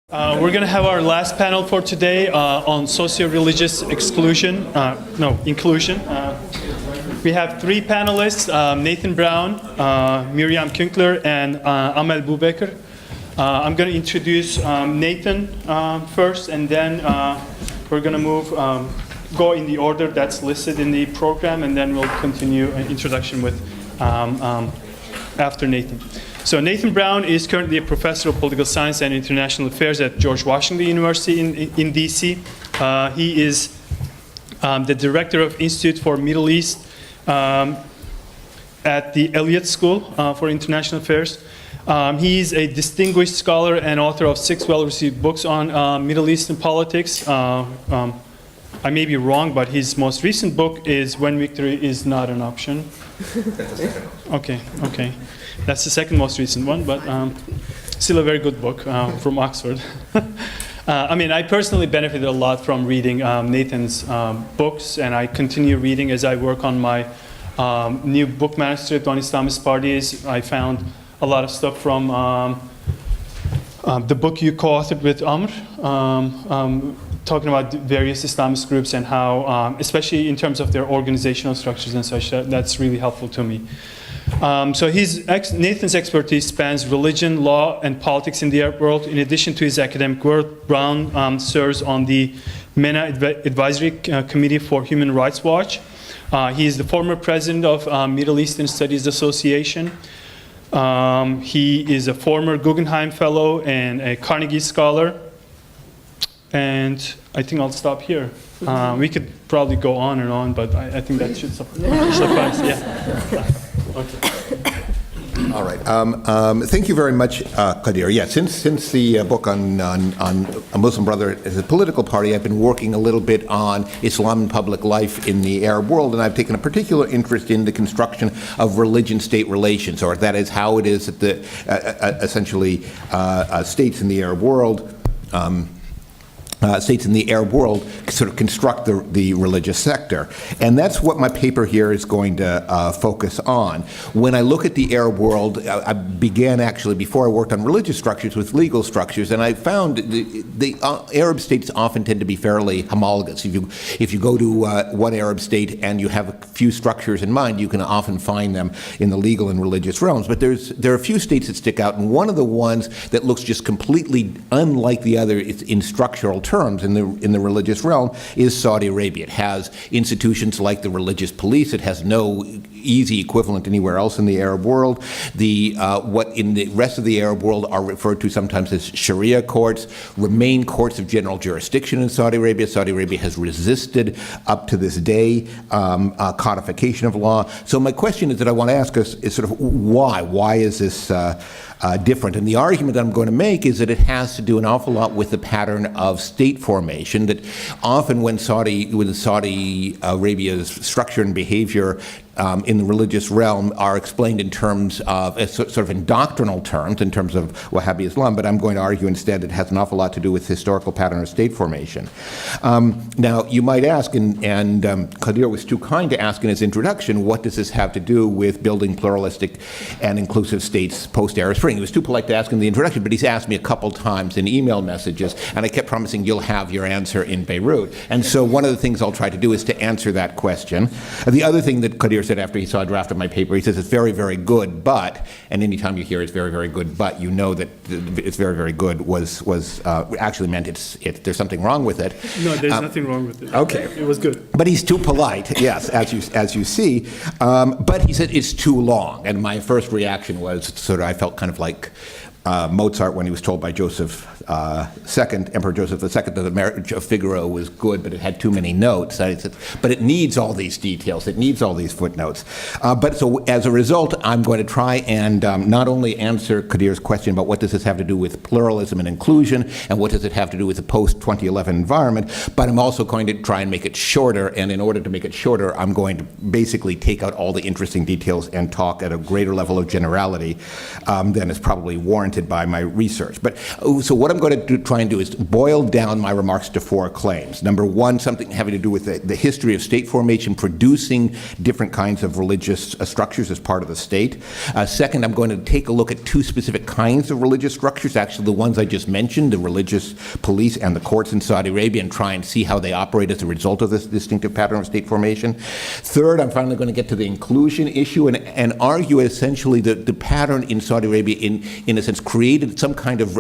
We're going to have our last panel for today on socio-religious inclusion. We have three panelists, Nathan Brown, Miriam Künkler, and Amel Boubeker. I'm going to introduce Nathan first, and then we're going to go in the order that's listed in the program, and then we'll continue an introduction with after Nathan. So Nathan Brown is currently a professor of political science and international affairs at George Washington University in DC. He is the director of Institute for Middle East at the Elliott School for International Affairs. He is a distinguished scholar and author of 6 well-received books on Middle Eastern politics. I may be wrong, but his most recent book is When Victory is Not an Option. Okay. That's the second most recent one, but still a very good book from Oxford. I personally benefited a lot from reading Nathan's books, and I continue reading as I work on my new book manuscript on Islamist parties. I found a lot of stuff from the book you co-authored with Amr, talking about various Islamist groups and how, especially in terms of their organizational structures and such, that's really helpful to me. So Nathan's expertise spans religion, law, and politics in the Arab world. In addition to his academic work, Brown serves on the MENA Advisory Committee for Human Rights Watch. He is the former president of Middle Eastern Studies Association. He is a former Guggenheim Fellow and a Carnegie Scholar. And I think I'll stop here. We could probably go on and on, but I think that should suffice. Yeah. Okay. All right. Thank you very much, Kadir. Yeah, since the book on a Muslim Brother as a political party, I've been working a little bit on Islam and public life in the Arab world, and I've taken a particular interest in the construction of religion-state relations, or that is how it is that the essentially states in the Arab world. States in the Arab world sort of construct the religious sector. And that's what my paper here is going to focus on. When I look at the Arab world, I began actually, before I worked on religious structures, with legal structures, and I found the Arab states often tend to be fairly homologous. If you go to one Arab state and you have a few structures in mind, you can often find them in the legal and religious realms. But there are a few states that stick out, and one of the ones that looks just completely unlike the other is in structural terms in the religious realm is Saudi Arabia. It has institutions like the religious police. It has no easy equivalent anywhere else in the Arab world. What in the rest of the Arab world are referred to sometimes as Sharia courts remain courts of general jurisdiction in Saudi Arabia. Saudi Arabia has resisted up to this day codification of law. So my question is that I want to ask us is sort of why? Why is this different? And the argument that I'm going to make is that it has to do an awful lot with the pattern of state formation, that often when Saudi Arabia's structure and behavior in the religious realm are explained in terms of, sort of in doctrinal terms, in terms of Wahhabi Islam, but I'm going to argue instead it has an awful lot to do with historical pattern of state formation. Now, you might ask, and Kadir was too kind to ask in his introduction, what does this have to do with building pluralistic and inclusive states post-Arab Spring? He was too polite to ask in the introduction, but he's asked me a couple times in email messages, and I kept promising you'll have your answer in Beirut. And so one of the things I'll try to do is to answer that question. The other thing that Kadir said after he saw a draft of my paper, he says it's very, very good, but, and anytime you hear it's very, very good, but, you know that it's very, very good was actually meant there's something wrong with it. No, there's nothing wrong with it. Okay. It was good. But he's too polite, yes, as you see. But he said it's too long, and my first reaction was sort of, I felt kind of like Mozart when he was told by Emperor Joseph II, that the Marriage of Figaro was good, but it had too many notes. I said, but it needs all these details. It needs all these footnotes. But so as a result, I'm going to try and not only answer Kadir's question about what does this have to do with pluralism and inclusion, and what does it have to do with the post-2011 environment, but I'm also going to try and make it shorter. And in order to make it shorter, I'm going to basically take out all the interesting details and talk at a greater level of generality than is probably warranted warranted by my research. But so what I'm going to try and do is boil down my remarks to 4 claims. Number one, something having to do with the history of state formation producing different kinds of religious structures as part of the state. Second, I'm going to take a look at 2 specific kinds of religious structures, actually the ones I just mentioned, the religious police and the courts in Saudi Arabia, and try and see how they operate as a result of this distinctive pattern of state formation. Third, I'm finally going to get to the inclusion issue and argue essentially that the pattern in Saudi Arabia in a sense created some kind of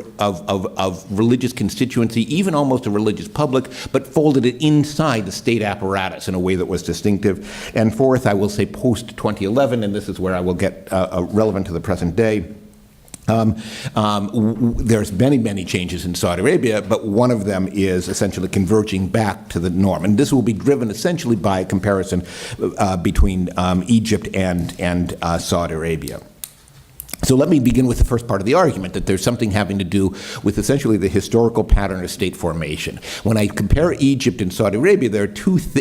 religious constituency, even almost a religious public, but folded it inside the state apparatus in a way that was distinctive. And fourth, I will say post-2011, and this is where I will get relevant to the present day. There's many changes in Saudi Arabia, but one of them is essentially converging back to the norm. And this will be driven essentially by a comparison between Egypt and Saudi Arabia. So let me begin with the first part of the argument, that there's something having to do with essentially the historical pattern of state formation. When I compare Egypt and Saudi Arabia, there are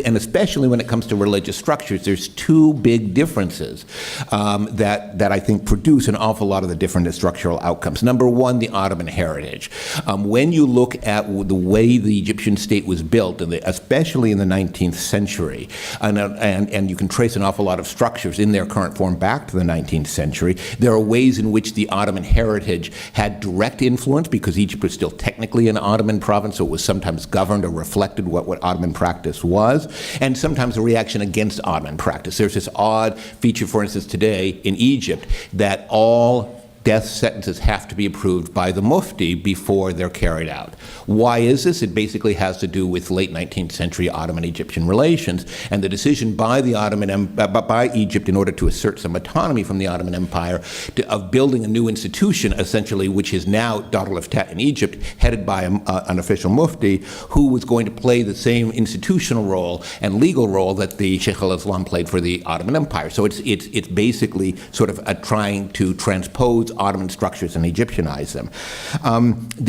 and especially when it comes to religious structures, there's 2 big differences that I think produce an awful lot of the different structural outcomes. Number one, the Ottoman heritage. When you look at the way the Egyptian state was built, especially in the 19th century, and you can trace an awful lot of structures in their current form back to the 19th century, there are ways in which the Ottoman heritage had direct influence, because Egypt was still technically an Ottoman province, so it was sometimes governed or reflected what Ottoman practice was, and sometimes a reaction against Ottoman practice. There's this odd feature, for instance, today in Egypt, that all death sentences have to be approved by the Mufti before they're carried out. Why is this? It basically has to do with late 19th century Ottoman-Egyptian relations, and the decision by by Egypt in order to assert some autonomy from the Ottoman Empire of building a new institution, essentially, which is now Darul Ifta in Egypt, headed by an official Mufti who was going to play the same institutional role and legal role that the Sheikh al-Islam played for the Ottoman Empire. So it's basically sort of trying to transpose Ottoman structures and Egyptianize them.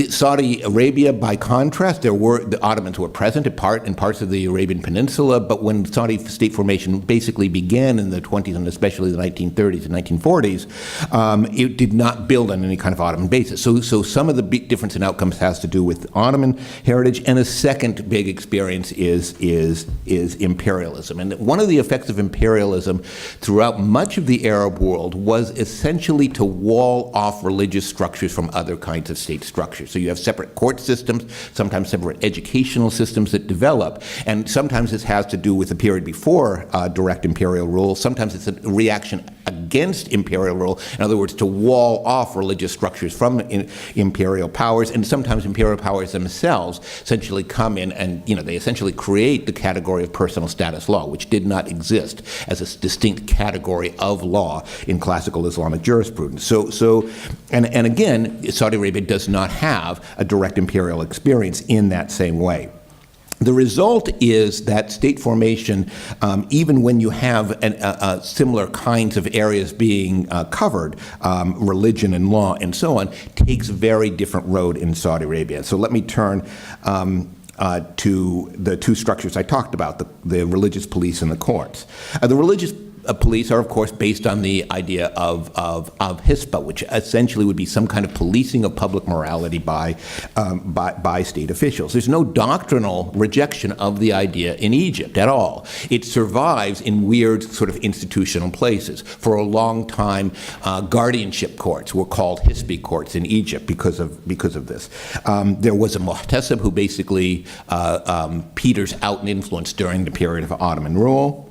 Saudi Arabia, by contrast, the Ottomans were present in parts of the Arabian Peninsula, but when Saudi state formation basically began in the 20s and especially the 1930s and 1940s, it did not build on any kind of Ottoman basis. So some of the big difference in outcomes has to do with Ottoman heritage, and a second big experience is imperialism. And one of the effects of imperialism throughout much of the Arab world was essentially to wall off religious structures from other kinds of state structures. So you have separate court systems, sometimes separate educational systems that develop, and sometimes this has to do with the period before direct imperial rule. Sometimes it's a reaction against imperial rule, in other words, to wall off religious structures from imperial powers, and sometimes imperial powers themselves essentially come in and, they essentially create the category of personal status law, which did not exist as a distinct category of law in classical Islamic jurisprudence. And again, Saudi Arabia does not have a direct imperial experience in that same way. The result is that state formation, even when you have similar kinds of areas being covered, religion and law and so on, takes a very different road in Saudi Arabia. So let me turn to the 2 structures I talked about, the religious police and the courts. The religious police are, of course, based on the idea of hisba, which essentially would be some kind of policing of public morality by state officials. There's no doctrinal rejection of the idea in Egypt at all. It survives in weird sort of institutional places. For a long time, guardianship courts were called hisbi courts in Egypt because of this. There was a muhtasib who basically peters out in influence during the period of Ottoman rule.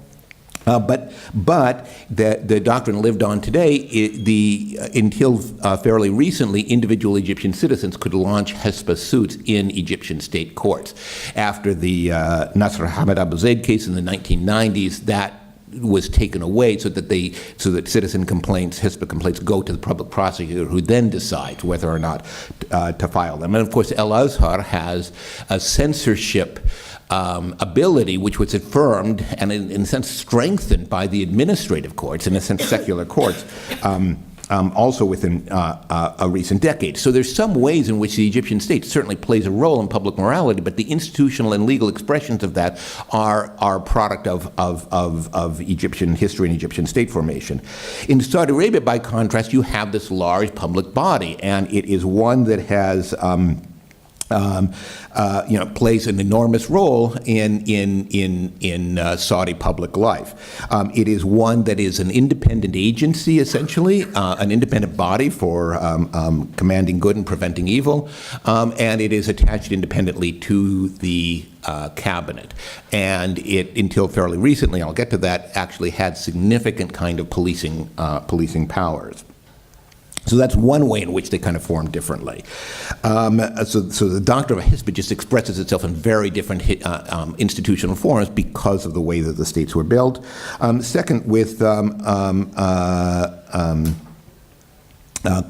But the doctrine lived on today. Until fairly recently, individual Egyptian citizens could launch Hisba suits in Egyptian state courts. After the Nasr Hamad Abu Zaid case in the 1990s, that was taken away so that citizen complaints, Hisba complaints, go to the public prosecutor, who then decides whether or not to file them. And of course, El Azhar has a censorship ability, which was affirmed and in a sense strengthened by the administrative courts, in a sense secular courts, also within a recent decade. So there's some ways in which the Egyptian state certainly plays a role in public morality, but the institutional and legal expressions of that are a product of Egyptian history and Egyptian state formation. In Saudi Arabia, by contrast, you have this large public body, and it is one that has plays an enormous role in Saudi public life. It is one that is an independent agency, essentially, an independent body for commanding good and preventing evil, and it is attached independently to the cabinet. And it, until fairly recently, I'll get to that, actually had significant kind of policing powers. So that's one way in which they kind of form differently. So the doctrine of Hisba just expresses itself in very different institutional forms because of the way that the states were built. Second, with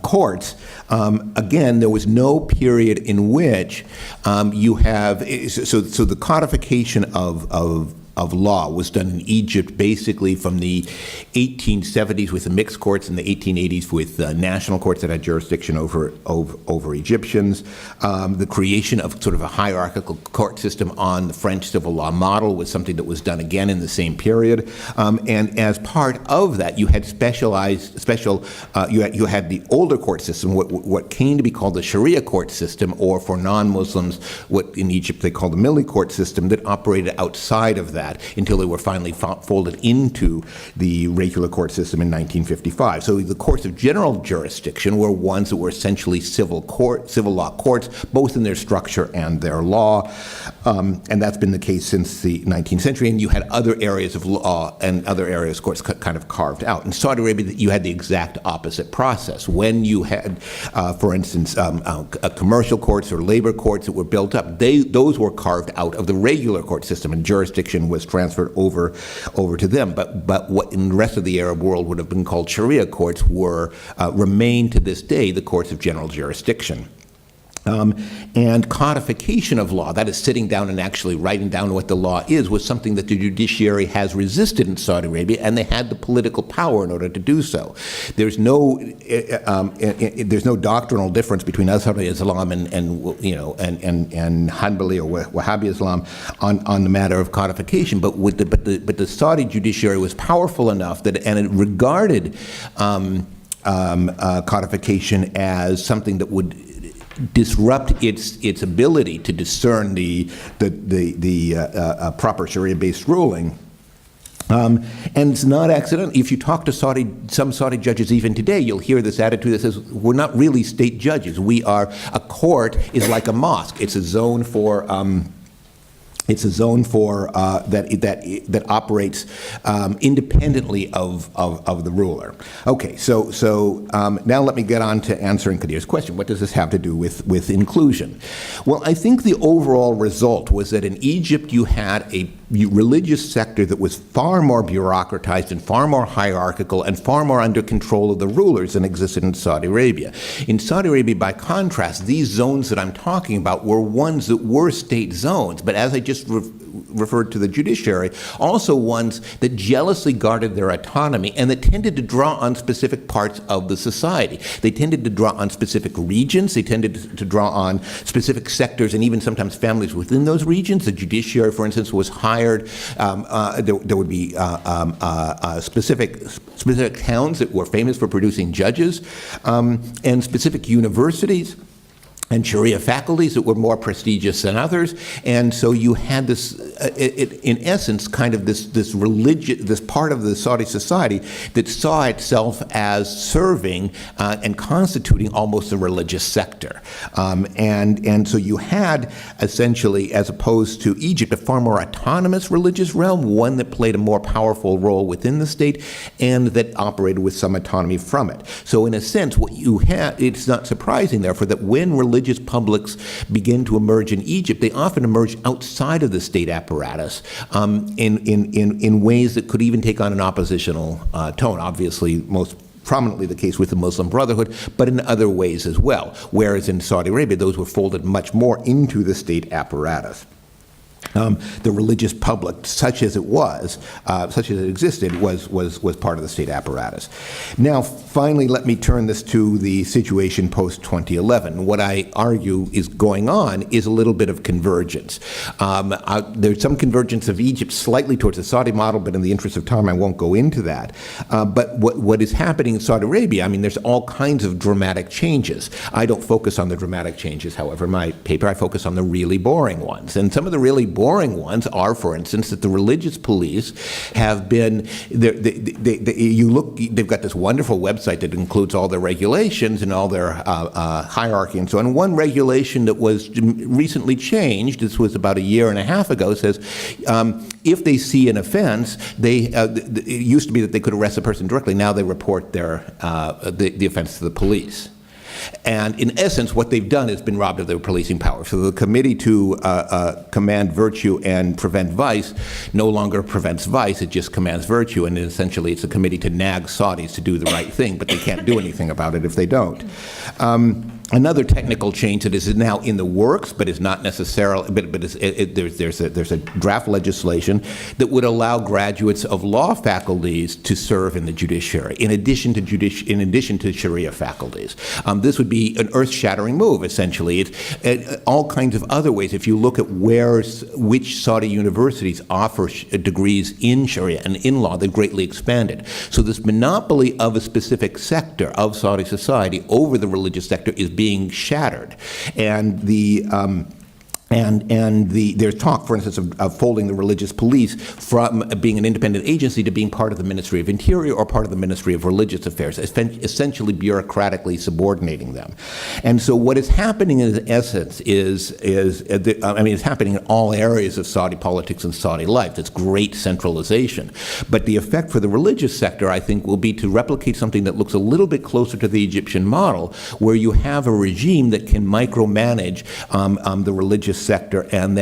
courts, again, there was no period in which you have, so the codification of law was done in Egypt basically from the 1870s with the mixed courts and the 1880s with national courts that had jurisdiction over Egyptians. The creation of sort of a hierarchical court system on the French civil law model was something that was done again in the same period. And as part of that, you had you had the older court system, what came to be called the Sharia court system, or for non-Muslims, what in Egypt they call the milli court system, that operated outside of that until they were finally folded into the regular court system in 1955. So the courts of general jurisdiction were ones that were essentially civil law courts, both in their structure and their law, and that's been the case since the 19th century. And you had other areas of law and other areas of courts kind of carved out. In Saudi Arabia, you had the exact opposite process. When you had, for instance, commercial courts or labor courts that were built up, those were carved out of the regular court system, and jurisdiction was transferred over to them. But what in the rest of the Arab world would have been called Sharia courts remain to this day the courts of general jurisdiction. And codification of law, that is sitting down and actually writing down what the law is, was something that the judiciary has resisted in Saudi Arabia, and they had the political power in order to do so. There's no doctrinal difference between Azhari Islam and Hanbali or Wahhabi Islam on the matter of codification, but the Saudi judiciary was powerful enough that, and it regarded codification as something that would disrupt its ability to discern the proper Sharia-based ruling. And it's not accidental. If you talk to some Saudi judges even today, you'll hear this attitude that says, we're not really state judges. A court is like a mosque. It's a zone for that operates independently of the ruler. Okay, so now let me get on to answering Kadir's question. What does this have to do with inclusion? Well, I think the overall result was that in Egypt you had a religious sector that was far more bureaucratized and far more hierarchical and far more under control of the rulers than existed in Saudi Arabia. In Saudi Arabia, by contrast, these zones that I'm talking about were ones that were state zones, but as I just referred to the judiciary, also ones that jealously guarded their autonomy and that tended to draw on specific parts of the society. They tended to draw on specific regions, they tended to draw on specific sectors and even sometimes families within those regions. The judiciary, for instance, was hired. There would be specific towns that were famous for producing judges, and specific universities and Sharia faculties that were more prestigious than others, and so you had this, in essence, kind of this part of the Saudi society that saw itself as serving and constituting almost a religious sector, and so you had essentially, as opposed to Egypt, a far more autonomous religious realm, one that played a more powerful role within the state, and that operated with some autonomy from it. So, in a sense, what you had, it's not surprising, therefore, that when religious publics begin to emerge in Egypt, they often emerge outside of the state apparatus in ways that could even take on an oppositional tone. Obviously, most prominently the case with the Muslim Brotherhood, but in other ways as well. Whereas in Saudi Arabia, those were folded much more into the state apparatus. the religious public, such as it existed, was part of the state apparatus. Now, finally, let me turn this to the situation post-2011. What I argue is going on is a little bit of convergence. There's some convergence of Egypt slightly towards the Saudi model, but in the interest of time, I won't go into that. But what is happening in Saudi Arabia, I mean, there's all kinds of dramatic changes. I don't focus on the dramatic changes, however. In my paper, I focus on the really boring ones. And some of the really boring ones are, for instance, that the religious police have been, they've got this wonderful website that includes all their regulations and all their hierarchy and so on. One regulation that was recently changed, this was about a year and a half ago, says if they see an offense, it used to be that they could arrest a person directly, now they report the offense to the police. And in essence, what they've done is been robbed of their policing power. So the Committee to Command Virtue and Prevent Vice no longer prevents vice, it just commands virtue. And essentially, it's a committee to nag Saudis to do the right thing, but they can't do anything about it if they don't. Another technical change that is now in the works, but is not necessarily, there's a draft legislation that would allow graduates of law faculties to serve in the judiciary, in addition to Sharia faculties. This would be an earth-shattering move, essentially. It's all kinds of other ways. If you look at which Saudi universities offer degrees in Sharia and in law, they've greatly expanded. So this monopoly of a specific sector of Saudi society over the religious sector is being shattered. And there's talk, for instance, of folding the religious police from being an independent agency to being part of the Ministry of Interior or part of the Ministry of Religious Affairs, essentially bureaucratically subordinating them. And so what is happening in essence it's happening in all areas of Saudi politics and Saudi life. It's great centralization. But the effect for the religious sector, I think, will be to replicate something that looks a little bit closer to the Egyptian model, where you have a regime that can micromanage the religious sector and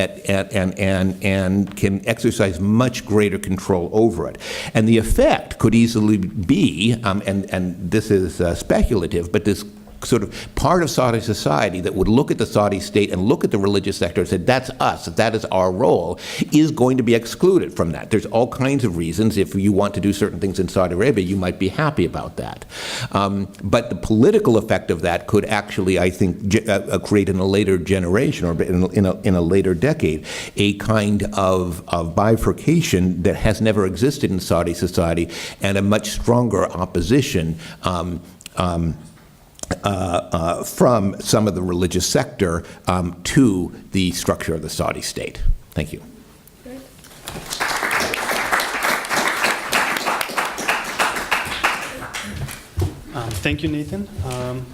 can exercise much greater control over it. And the effect could easily be, and this is speculative, but this sort of part of Saudi society that would look at the Saudi state and look at the religious sector and say, that's us, that is our role, is going to be excluded from that. There's all kinds of reasons. If you want to do certain things in Saudi Arabia, you might be happy about that. But the political effect of that could actually, I think, create in a later generation or in a later decade a kind of bifurcation that has never existed in Saudi society, and a much stronger opposition from some of the religious sector to the structure of the Saudi state. Thank you. Great. Thank you, Nathan.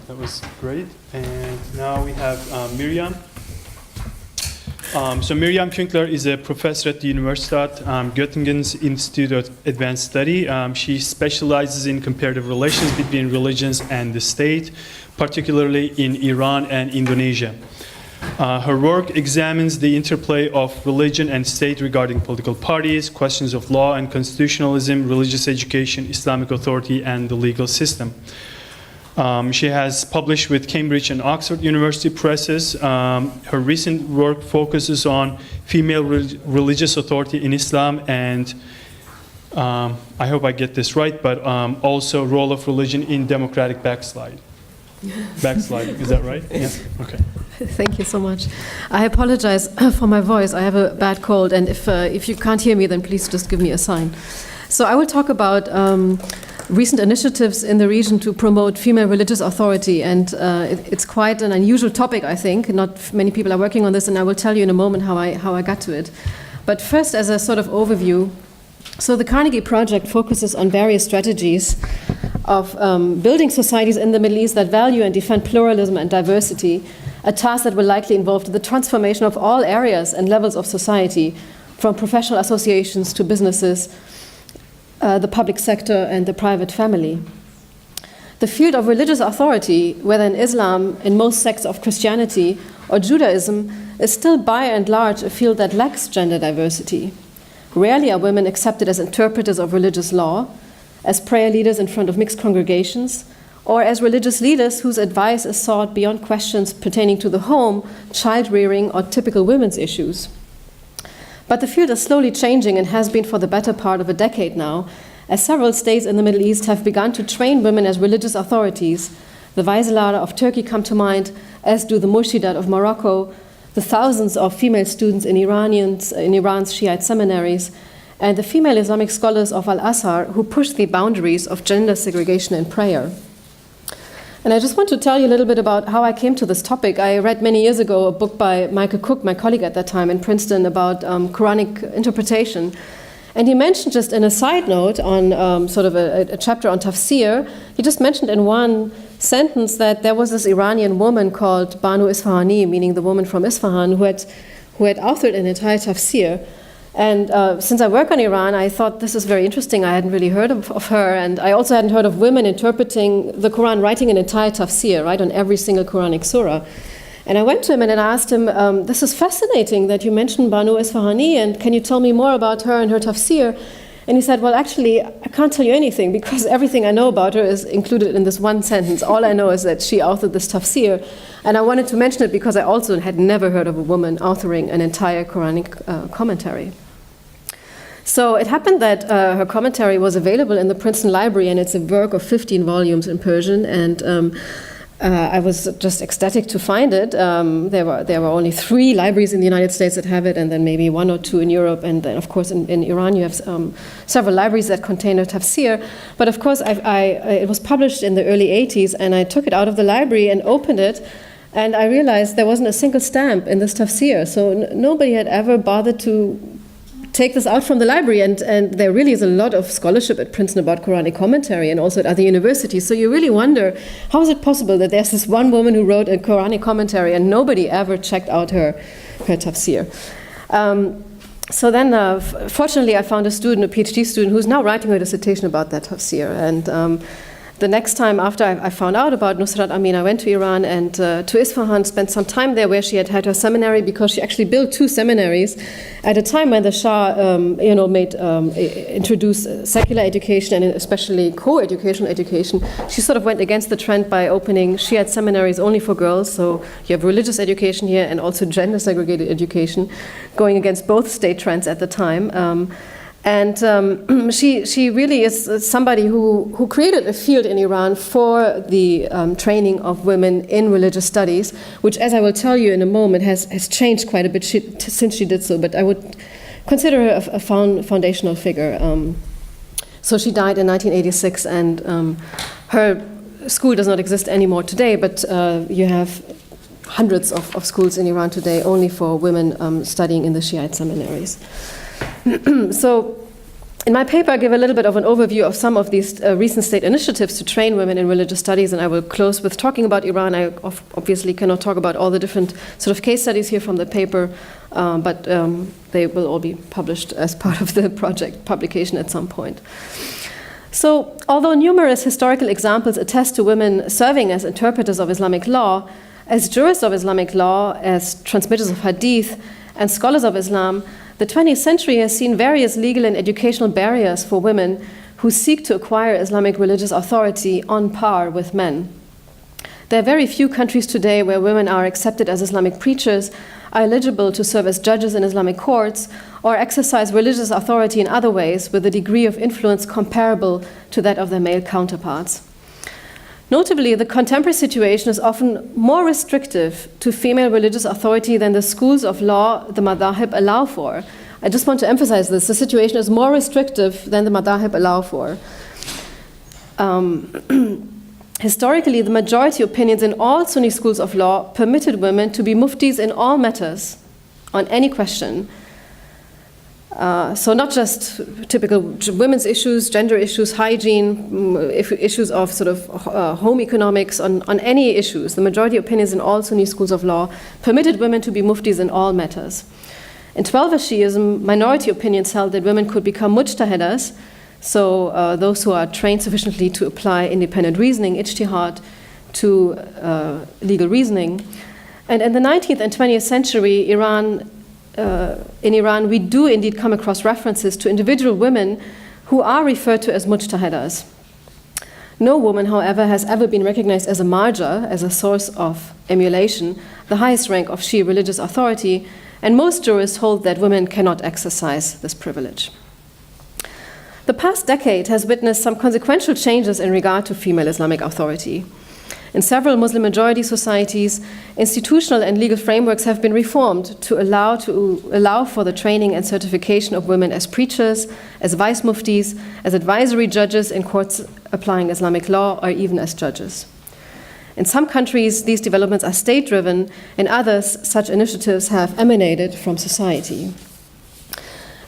That was great. And now we have Miriam. So Miriam Pünkler is a professor at the Universität Göttingen's Institute of Advanced Study. She specializes in comparative relations between religions and the state, particularly in Iran and Indonesia. Her work examines the interplay of religion and state regarding political parties, questions of law and constitutionalism, religious education, Islamic authority, and the legal system. She has published with Cambridge and Oxford University presses. Her recent work focuses on female religious authority in Islam and, I hope I get this right, but also role of religion in democratic backslide. Backslide, is that right? Yeah. Okay. Thank you so much. I apologize for my voice. I have a bad cold, and if you can't hear me, then please just give me a sign. So I will talk about recent initiatives in the region to promote female religious authority, and it's quite an unusual topic, I think. Not many people are working on this, and I will tell you in a moment how I got to it. But first, as a sort of overview, so the Carnegie Project focuses on various strategies of building societies in the Middle East that value and defend pluralism and diversity, a task that will likely involve the transformation of all areas and levels of society, from professional associations to businesses, the public sector and the private family. The field of religious authority, whether in Islam, in most sects of Christianity, or Judaism, is still by and large a field that lacks gender diversity. Rarely are women accepted as interpreters of religious law, as prayer leaders in front of mixed congregations, or as religious leaders whose advice is sought beyond questions pertaining to the home, child rearing, or typical women's issues. But the field is slowly changing and has been for the better part of a decade now, as several states in the Middle East have begun to train women as religious authorities. The Waiselare of Turkey come to mind, as do the Murshidat of Morocco, the thousands of female students in Iran's Shiite seminaries, and the female Islamic scholars of Al-Azhar who push the boundaries of gender segregation in prayer. And I just want to tell you a little bit about how I came to this topic. I read many years ago a book by Michael Cook, my colleague at that time in Princeton, about Quranic interpretation. And he mentioned, just in a side note on sort of a chapter on tafsir, he just mentioned in one sentence that there was this Iranian woman called Banu Isfahani, meaning the woman from Isfahan, who had authored an entire tafsir. And since I work on Iran, I thought this is very interesting. I hadn't really heard of her, and I also hadn't heard of women interpreting the Quran, writing an entire tafsir, right, on every single Quranic surah. And I went to him and I asked him, this is fascinating that you mentioned Banu Isfahani, and can you tell me more about her and her tafsir? And he said, well, actually, I can't tell you anything because everything I know about her is included in this one sentence. All I know is that she authored this tafsir. And I wanted to mention it because I also had never heard of a woman authoring an entire Quranic commentary. So it happened that her commentary was available in the Princeton Library, and it's a work of 15 volumes in Persian. And I was just ecstatic to find it. There were only 3 libraries in the United States that have it, and then maybe 1 or 2 in Europe. And then, of course, in Iran you have several libraries that contain a tafsir. But of course, it was published in the early 80s, and I took it out of the library and opened it, and I realized there wasn't a single stamp in this tafsir. So nobody had ever bothered to take this out from the library, and there really is a lot of scholarship at Princeton about Quranic commentary and also at other universities. So you really wonder, how is it possible that there's this one woman who wrote a Quranic commentary and nobody ever checked out her tafsir? So then, fortunately, I found a student, a PhD student, who's now writing her dissertation about that tafsir. And the next time after I found out about Nusrat Amin, I went to Iran and to Isfahan, spent some time there where she had her seminary, because she actually built 2 seminaries at a time when the Shah, introduced secular education and especially co-educational education. She sort of went against the trend by opening Shiite seminaries only for girls. So you have religious education here and also gender-segregated education, going against both state trends at the time. And she really is somebody who created a field in Iran for the training of women in religious studies, which, as I will tell you in a moment, has changed quite a bit since she did so. But I would consider her a foundational figure. So she died in 1986, and her school does not exist anymore today, but you have hundreds of schools in Iran today only for women studying in the Shiite seminaries. So in my paper, I give a little bit of an overview of some of these recent state initiatives to train women in religious studies, and I will close with talking about Iran. I obviously cannot talk about all the different sort of case studies here from the paper, but they will all be published as part of the project publication at some point. So although numerous historical examples attest to women serving as interpreters of Islamic law, as jurists of Islamic law, as transmitters of hadith, and scholars of Islam, the 20th century has seen various legal and educational barriers for women who seek to acquire Islamic religious authority on par with men. There are very few countries today where women are accepted as Islamic preachers, are eligible to serve as judges in Islamic courts, or exercise religious authority in other ways with a degree of influence comparable to that of their male counterparts. Notably, the contemporary situation is often more restrictive to female religious authority than the schools of law the madahib allow for. I just want to emphasize this. The situation is more restrictive than the madahib allow for. Historically, the majority opinions in all Sunni schools of law permitted women to be muftis in all matters, on any question. So not just typical women's issues, gender issues, hygiene, issues of sort of home economics, on any issues. The majority opinions in all Sunni schools of law permitted women to be muftis in all matters. In Twelver Shi'ism, minority opinions held that women could become mujtahidas, so those who are trained sufficiently to apply independent reasoning, ijtihad, to legal reasoning. And in the 19th and 20th century, in Iran, we do indeed come across references to individual women who are referred to as mujtahidas. No woman, however, has ever been recognized as a marja, as a source of emulation, the highest rank of Shia religious authority, and most jurists hold that women cannot exercise this privilege. The past decade has witnessed some consequential changes in regard to female Islamic authority. In several Muslim-majority societies, institutional and legal frameworks have been reformed to allow for the training and certification of women as preachers, as vice muftis, as advisory judges in courts applying Islamic law, or even as judges. In some countries, these developments are state-driven. In others, such initiatives have emanated from society.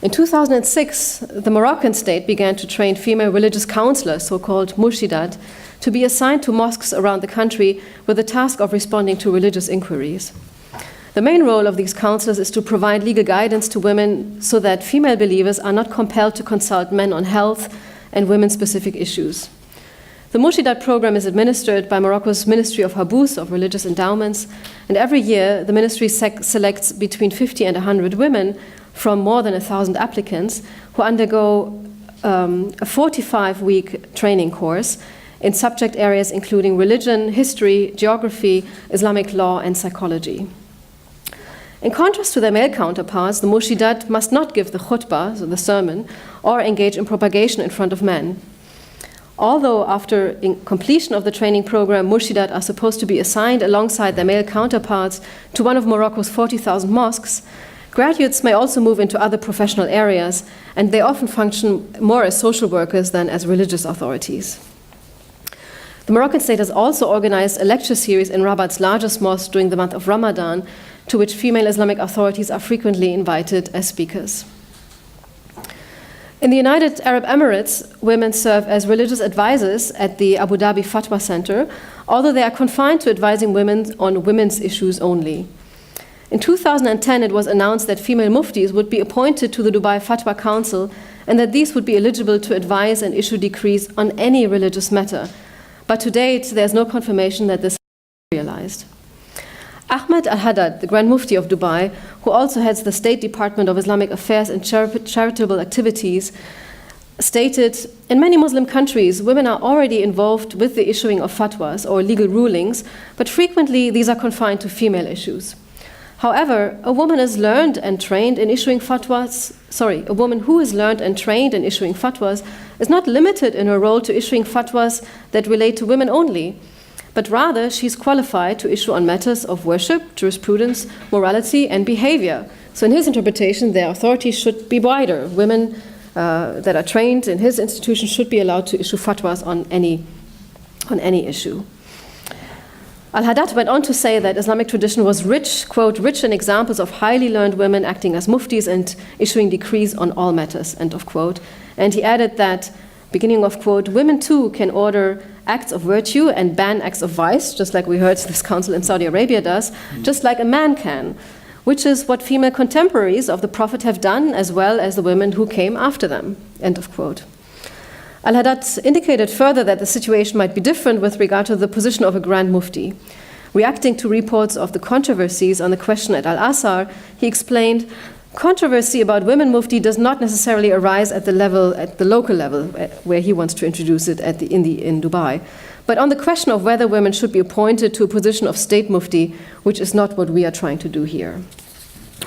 In 2006, the Moroccan state began to train female religious counselors, so-called murshidat, to be assigned to mosques around the country with the task of responding to religious inquiries. The main role of these counselors is to provide legal guidance to women so that female believers are not compelled to consult men on health and women-specific issues. The Murshidat program is administered by Morocco's Ministry of Habous, of Religious Endowments, and every year the ministry selects between 50 and 100 women from more than 1,000 applicants who undergo a 45-week training course in subject areas including religion, history, geography, Islamic law, and psychology. In contrast to their male counterparts, the murshidat must not give the khutbah, so the sermon, or engage in propagation in front of men. Although after completion of the training program, murshidat are supposed to be assigned alongside their male counterparts to one of Morocco's 40,000 mosques, graduates may also move into other professional areas, and they often function more as social workers than as religious authorities. The Moroccan state has also organized a lecture series in Rabat's largest mosque during the month of Ramadan, to which female Islamic authorities are frequently invited as speakers. In the United Arab Emirates, women serve as religious advisors at the Abu Dhabi Fatwa Center, although they are confined to advising women on women's issues only. In 2010, it was announced that female muftis would be appointed to the Dubai Fatwa Council and that these would be eligible to advise and issue decrees on any religious matter. But to date, there's no confirmation that this has been realized. Ahmed Al-Haddad, the Grand Mufti of Dubai, who also heads the State Department of Islamic Affairs and Charitable Activities, stated, in many Muslim countries, women are already involved with the issuing of fatwas or legal rulings, but frequently these are confined to female issues. However, a woman who is learned and trained in issuing fatwas is not limited in her role to issuing fatwas that relate to women only, but rather she's qualified to issue on matters of worship, jurisprudence, morality, and behavior. So in his interpretation, their authority should be wider. Women that are trained in his institution should be allowed to issue fatwas on any issue. Al-Haddad went on to say that Islamic tradition was rich, quote, rich in examples of highly learned women acting as muftis and issuing decrees on all matters, end of quote. And he added that, beginning of quote, women too can order acts of virtue and ban acts of vice, just like we heard this council in Saudi Arabia does, just like a man can, which is what female contemporaries of the Prophet have done, as well as the women who came after them, end of quote. Al-Haddad indicated further that the situation might be different with regard to the position of a Grand Mufti. Reacting to reports of the controversies on the question at Al-Azhar, he explained, controversy about women mufti does not necessarily arise at the local level, where he wants to introduce it in Dubai, but on the question of whether women should be appointed to a position of state mufti, which is not what we are trying to do here.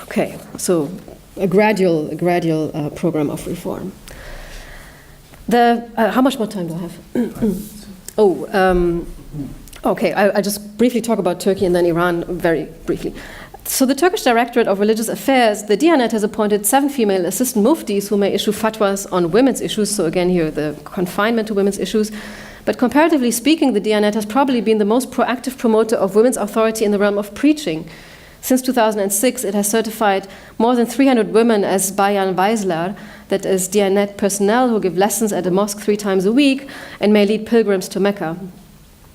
Okay, so a gradual program of reform. How much more time do I have? Okay, I'll just briefly talk about Turkey and then Iran very briefly. So the Turkish Directorate of Religious Affairs, the Diyanet, has appointed 7 female assistant muftis who may issue fatwas on women's issues. So again here, the confinement to women's issues. But comparatively speaking, the Diyanet has probably been the most proactive promoter of women's authority in the realm of preaching. Since 2006, it has certified more than 300 women as Bayan Vaizlar, that is Diyanet personnel who give lessons at a mosque 3 times a week and may lead pilgrims to Mecca.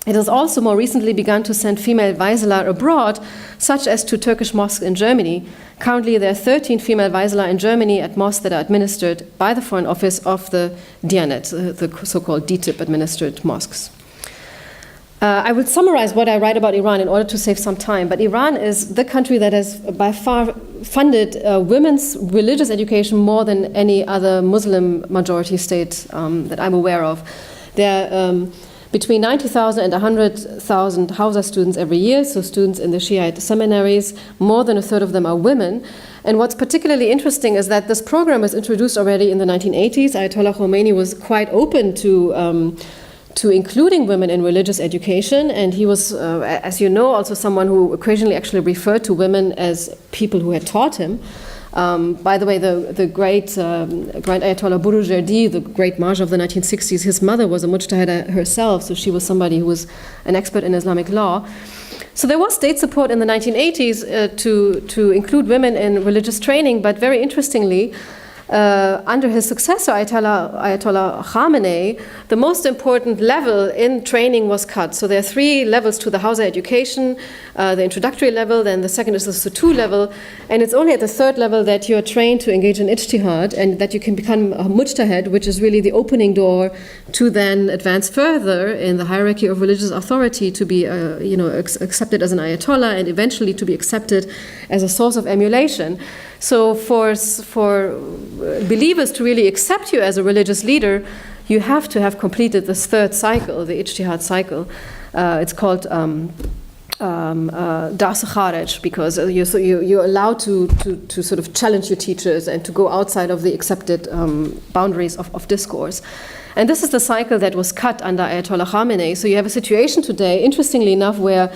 It has also more recently begun to send female Vaizlar abroad, such as to Turkish mosques in Germany. Currently, there are 13 female Vaizlar in Germany at mosques that are administered by the Foreign Office of the Diyanet, the so-called DTIP-administered mosques. I will summarize what I write about Iran in order to save some time, but Iran is the country that has by far funded women's religious education more than any other Muslim majority state that I'm aware of. Their between 90,000 and 100,000 Hausa students every year, so students in the Shiite seminaries. More than a third of them are women. And what's particularly interesting is that this program was introduced already in the 1980s. Ayatollah Khomeini was quite open to including women in religious education, and he was, as you know, also someone who occasionally actually referred to women as people who had taught him. By the way, the great Grand Ayatollah Burujerdi, the great Marja of the 1960s, his mother was a mujtahida herself, so she was somebody who was an expert in Islamic law. So there was state support in the 1980s to include women in religious training, but very interestingly, under his successor, Ayatollah Khamenei, the most important level in training was cut. So there are 3 levels to the Hausa education, the introductory level, then the second is the Sutu level, and it's only at the 3rd level that you are trained to engage in ijtihad and that you can become a mujtahid, which is really the opening door to then advance further in the hierarchy of religious authority, to be accepted as an ayatollah and eventually to be accepted as a source of emulation. So for believers to really accept you as a religious leader, you have to have completed this 3rd cycle, the ijtihad cycle. It's called Dars Kharaj, because you're allowed to sort of challenge your teachers and to go outside of the accepted boundaries of discourse. And this is the cycle that was cut under Ayatollah Khamenei. So you have a situation today, interestingly enough, where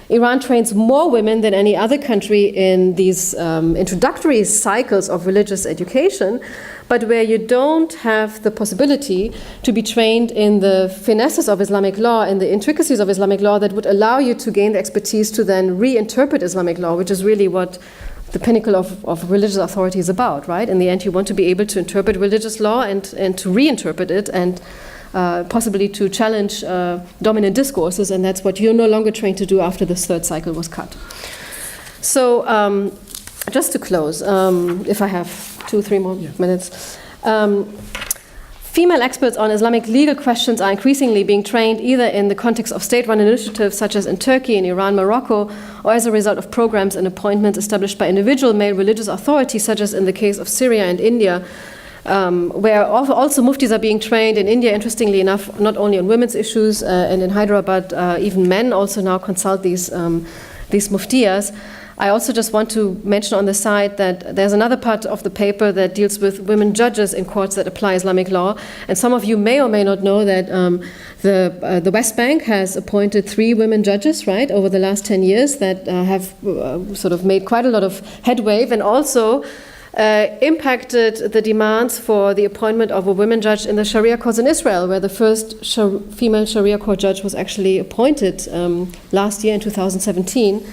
Iran trains more women than any other country in these introductory cycles of religious education, but where you don't have the possibility to be trained in the finesses of Islamic law and the intricacies of Islamic law that would allow you to gain the expertise to then reinterpret Islamic law, which is really what the pinnacle of religious authority is about, right? In the end, you want to be able to interpret religious law and to reinterpret it and possibly to challenge dominant discourses, and that's what you're no longer trained to do after this 3rd cycle was cut. So just to close, if I have 2-3 more minutes. Female experts on Islamic legal questions are increasingly being trained either in the context of state-run initiatives such as in Turkey, in Iran, Morocco, or as a result of programs and appointments established by individual male religious authorities, such as in the case of Syria and India, where also muftis are being trained in India, interestingly enough, not only on women's issues, and in Hyderabad, even men also now consult these muftiyas. I also just want to mention on the side that there's another part of the paper that deals with women judges in courts that apply Islamic law. And some of you may or may not know that the West Bank has appointed 3 women judges, right, over the last 10 years that have sort of made quite a lot of headway, and also impacted the demands for the appointment of a women judge in the Sharia courts in Israel, where the first female Sharia court judge was actually appointed last year in 2017.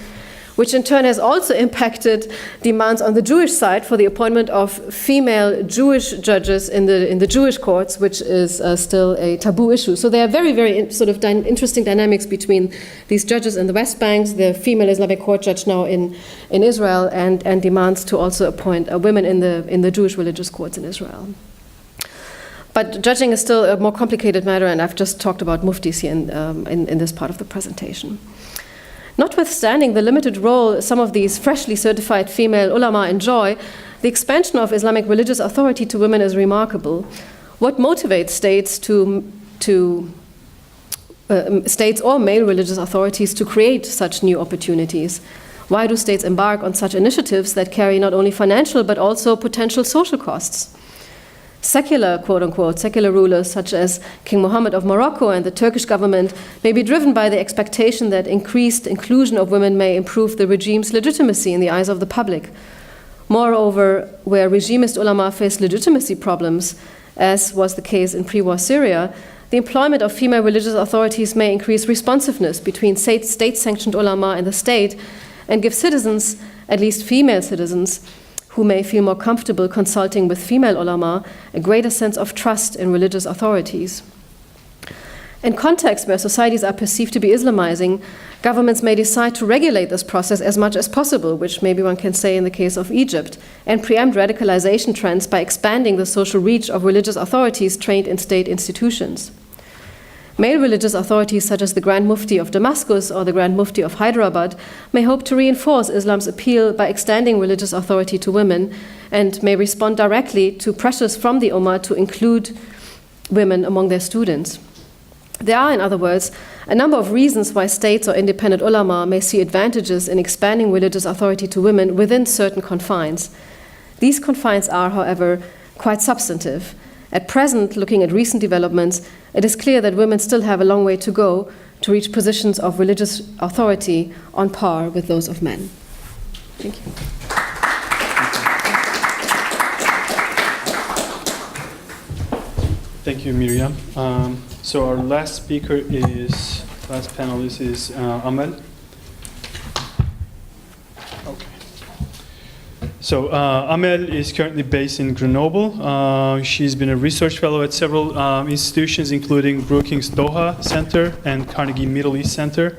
Which in turn has also impacted demands on the Jewish side for the appointment of female Jewish judges in the Jewish courts, which is still a taboo issue. So there are very, very interesting dynamics between these judges in the West Bank, the female Islamic court judge now in Israel, and demands to also appoint women in the Jewish religious courts in Israel. But judging is still a more complicated matter, and I've just talked about muftis here in this part of the presentation. Notwithstanding the limited role some of these freshly certified female ulama enjoy, the expansion of Islamic religious authority to women is remarkable. What motivates states or male religious authorities to create such new opportunities? Why do states embark on such initiatives that carry not only financial but also potential social costs? Secular, quote-unquote, secular rulers such as King Mohammed of Morocco and the Turkish government may be driven by the expectation that increased inclusion of women may improve the regime's legitimacy in the eyes of the public. Moreover, where regimist ulama face legitimacy problems, as was the case in pre-war Syria, the employment of female religious authorities may increase responsiveness between state-sanctioned ulama and the state and give citizens, at least female citizens, who may feel more comfortable consulting with female ulama, a greater sense of trust in religious authorities. In contexts where societies are perceived to be Islamizing, governments may decide to regulate this process as much as possible, which maybe one can say in the case of Egypt, and preempt radicalization trends by expanding the social reach of religious authorities trained in state institutions. Male religious authorities such as the Grand Mufti of Damascus or the Grand Mufti of Hyderabad may hope to reinforce Islam's appeal by extending religious authority to women, and may respond directly to pressures from the Ummah to include women among their students. There are, in other words, a number of reasons why states or independent ulama may see advantages in expanding religious authority to women within certain confines. These confines are, however, quite substantive. At present, looking at recent developments, it is clear that women still have a long way to go to reach positions of religious authority on par with those of men. Thank you. Thank you, Miriam. So our last panelist is Amel. Okay. So Amel is currently based in Grenoble. She's been a research fellow at several institutions, including Brookings Doha Center and Carnegie Middle East Center,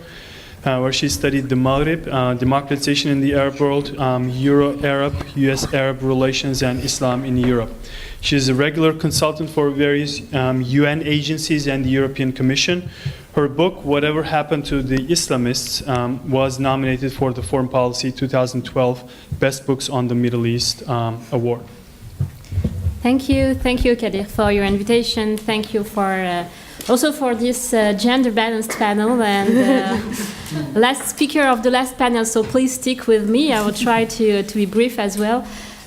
where she studied the Maghrib, democratization in the Arab world, Euro-Arab, US-Arab relations, and Islam in Europe. She is a regular consultant for various UN agencies and the European Commission. Her book, Whatever Happened to the Islamists, was nominated for the Foreign Policy 2012 Best Books on the Middle East Award. Thank you, A.Kadir, for your invitation. Thank you for also for this gender-balanced panel and last speaker of the last panel. So please stick with me. I will try to be brief as well.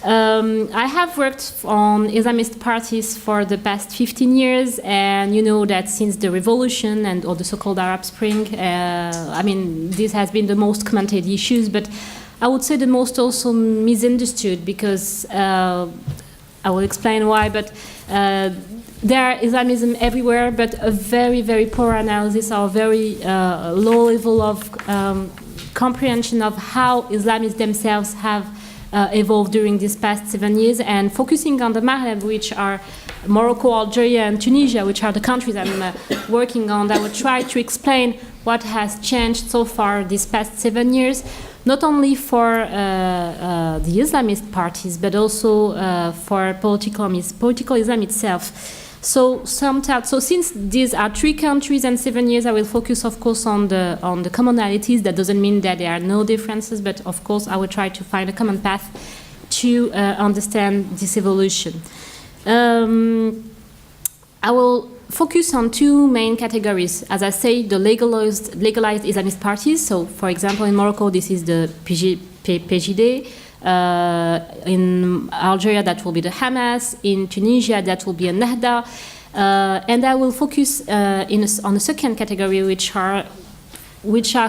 I have worked on Islamist parties for the past 15 years, and you know that since the revolution or the so-called Arab Spring, I mean, this has been the most commented issues, but I would say the most also misunderstood, because I will explain why, but there are Islamism everywhere, but a very, very poor analysis or very low level of comprehension of how Islamists themselves have evolved during these past 7 years, and focusing on the Maghreb, which are Morocco, Algeria, and Tunisia, which are the countries I'm working on. I will try to explain what has changed so far these past 7 years, not only for the Islamist parties, but also for political Islam itself. So since these are 3 countries and 7 years, I will focus, of course, on the commonalities. That doesn't mean that there are no differences, but of course, I will try to find a common path to understand this evolution. I will focus on 2 main categories. As I say, the legalized Islamist parties. So, for example, in Morocco, this is the PJD. In Algeria, that will be the Hamas. In Tunisia, that will be a Nahda. And I will focus on a second category, which are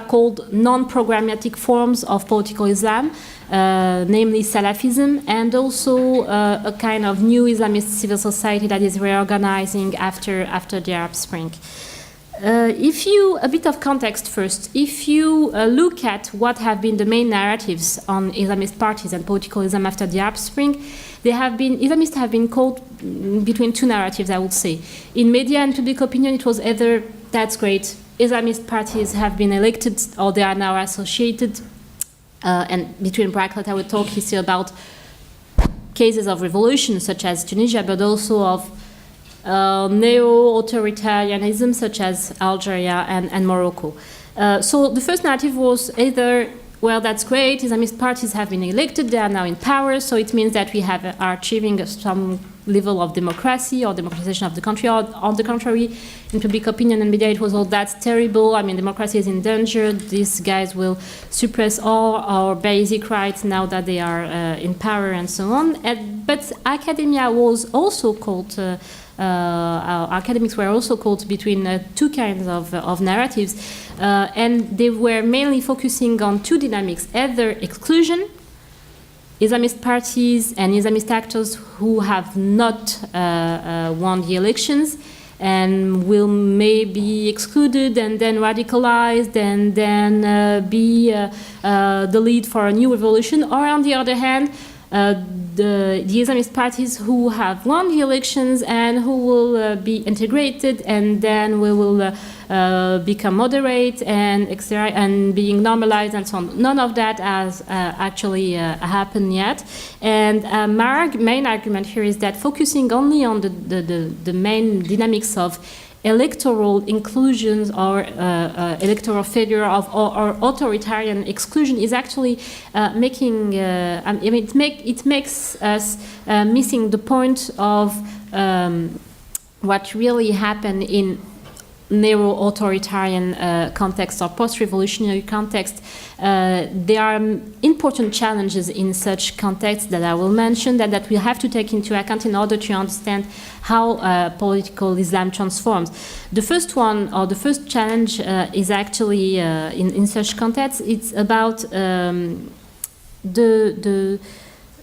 called non-programmatic forms of political Islam, namely Salafism, and also a kind of new Islamist civil society that is reorganizing after the Arab Spring. A bit of context first. If you look at what have been the main narratives on Islamist parties and political Islam after the Arab Spring, Islamists have been caught between 2 narratives, I would say. In media and public opinion, it was either, that's great, Islamist parties have been elected or they are now associated, and between brackets, I will talk here about cases of revolution, such as Tunisia, but also of neo-authoritarianism, such as Algeria and Morocco. So the first narrative was either, well, that's great, Islamist parties have been elected, they are now in power, so it means that we are achieving some level of democracy or democratization of the country. Or on the contrary, in public opinion and media, it was, oh, that's terrible, I mean, democracy is in danger, these guys will suppress all our basic rights now that they are in power, and so on. But academia was also called academics were also caught between 2 kinds of narratives, and they were mainly focusing on 2 dynamics: either exclusion, Islamist parties and Islamist actors who have not won the elections and will maybe excluded and then radicalized and then be the lead for a new revolution, or on the other hand, the Islamist parties who have won the elections and who will be integrated, and then we will become moderate and etc. and being normalized and so on. None of that has actually happened yet. And my main argument here is that focusing only on the main dynamics of electoral inclusions or electoral failure or authoritarian exclusion is actually making. It makes us missing the point of what really happened in neo-authoritarian context or post-revolutionary context, there are important challenges in such contexts that I will mention that we have to take into account in order to understand how political Islam transforms. The first one, or the first challenge, is actually in such contexts. It's about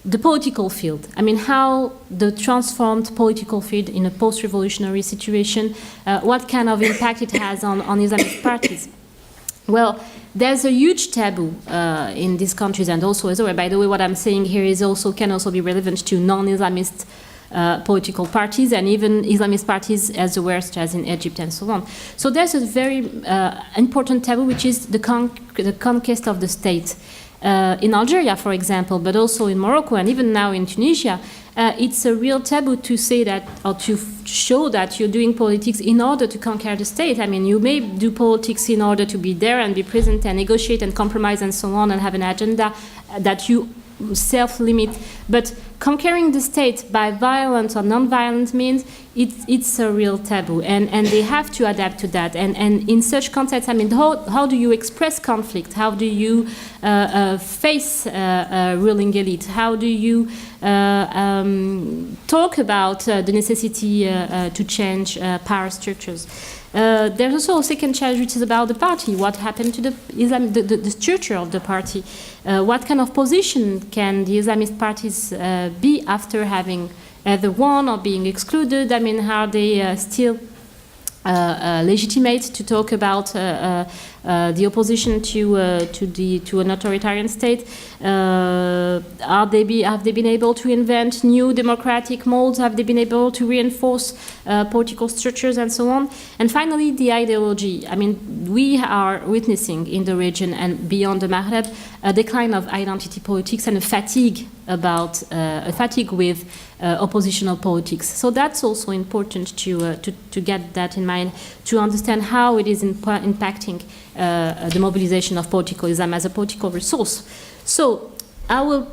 the political field. I mean, how the transformed political field in a post-revolutionary situation, what kind of impact it has on Islamist parties. Well, there's a huge taboo in these countries and also elsewhere. By the way, what I'm saying here is can also be relevant to non-Islamist political parties and even Islamist parties elsewhere, such as in Egypt and so on. So there's a very important taboo, which is the conquest of the state. In Algeria, for example, but also in Morocco and even now in Tunisia, it's a real taboo to say that, or to show that you're doing politics in order to conquer the state. I mean, you may do politics in order to be there and be present and negotiate and compromise and so on and have an agenda that you self-limit, but conquering the state by violent or non-violent means, it's a real taboo, and they have to adapt to that. And in such contexts, I mean, how do you express conflict? How do you face ruling elite? How do you talk about the necessity to change power structures? There's also a second challenge, which is about the party. What happened to the structure of the party? What kind of position can the Islamist parties be after having either won or being excluded? I mean, are they still legitimate to talk about the opposition to an authoritarian state? Have they been able to invent new democratic molds? Have they been able to reinforce political structures and so on? And finally, the ideology. I mean, we are witnessing in the region and beyond the Maghreb a decline of identity politics and a fatigue with oppositional politics. So that's also important to get that in mind, to understand how it is impacting the mobilization of political Islam as a political resource. So I will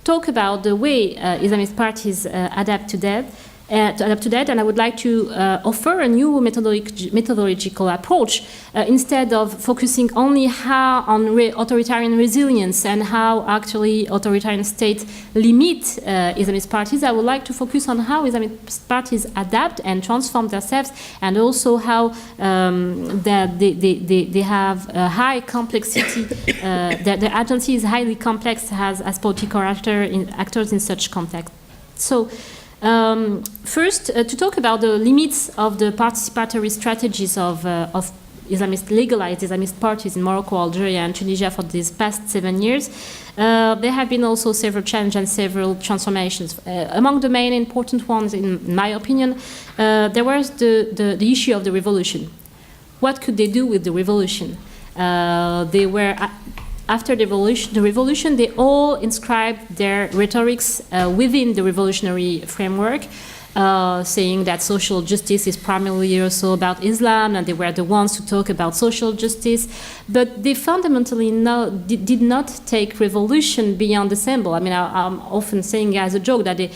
talk about the way Islamist parties adapt to that, and I would like to offer a new methodological approach instead of focusing only on authoritarian resilience and how actually authoritarian states limit Islamist parties. I would like to focus on how Islamist parties adapt and transform themselves, and also how they have a high complexity. Their agency is highly complex as political actors in such context. So. First, to talk about the limits of the participatory strategies of legalized Islamist parties in Morocco, Algeria, and Tunisia for these past 7 years, there have been also several challenges and several transformations. Among the main important ones, in my opinion, there was the issue of the revolution. What could they do with the revolution? They were... After the revolution, they all inscribed their rhetorics within the revolutionary framework, saying that social justice is primarily also about Islam, and they were the ones to talk about social justice. But they fundamentally did not take revolution beyond the symbol. I mean, I'm often saying as a joke that they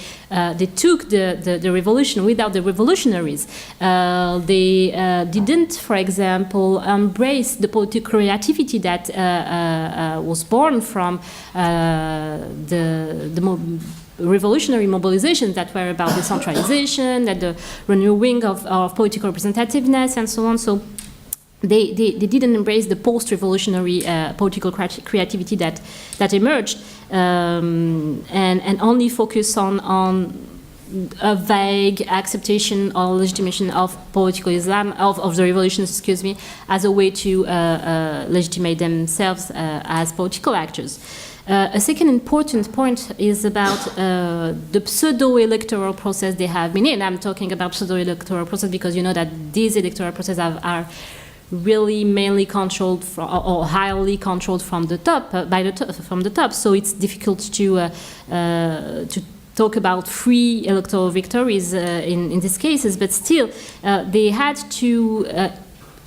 took the revolution without the revolutionaries. They didn't, for example, embrace the political creativity that was born from the revolutionary mobilizations that were about decentralization, and the renewing of political representativeness, and so on. So they didn't embrace the post-revolutionary political creativity that emerged, and only focus on a vague acceptation or legitimation of political Islam, of the revolutions, excuse me, as a way to legitimate themselves as political actors. A second important point is about the pseudo-electoral process they have been in. I'm talking about pseudo-electoral process because you know that these electoral processes are really mainly controlled or highly controlled from the top, from the top. So it's difficult to talk about free electoral victories in these cases, but still they had to.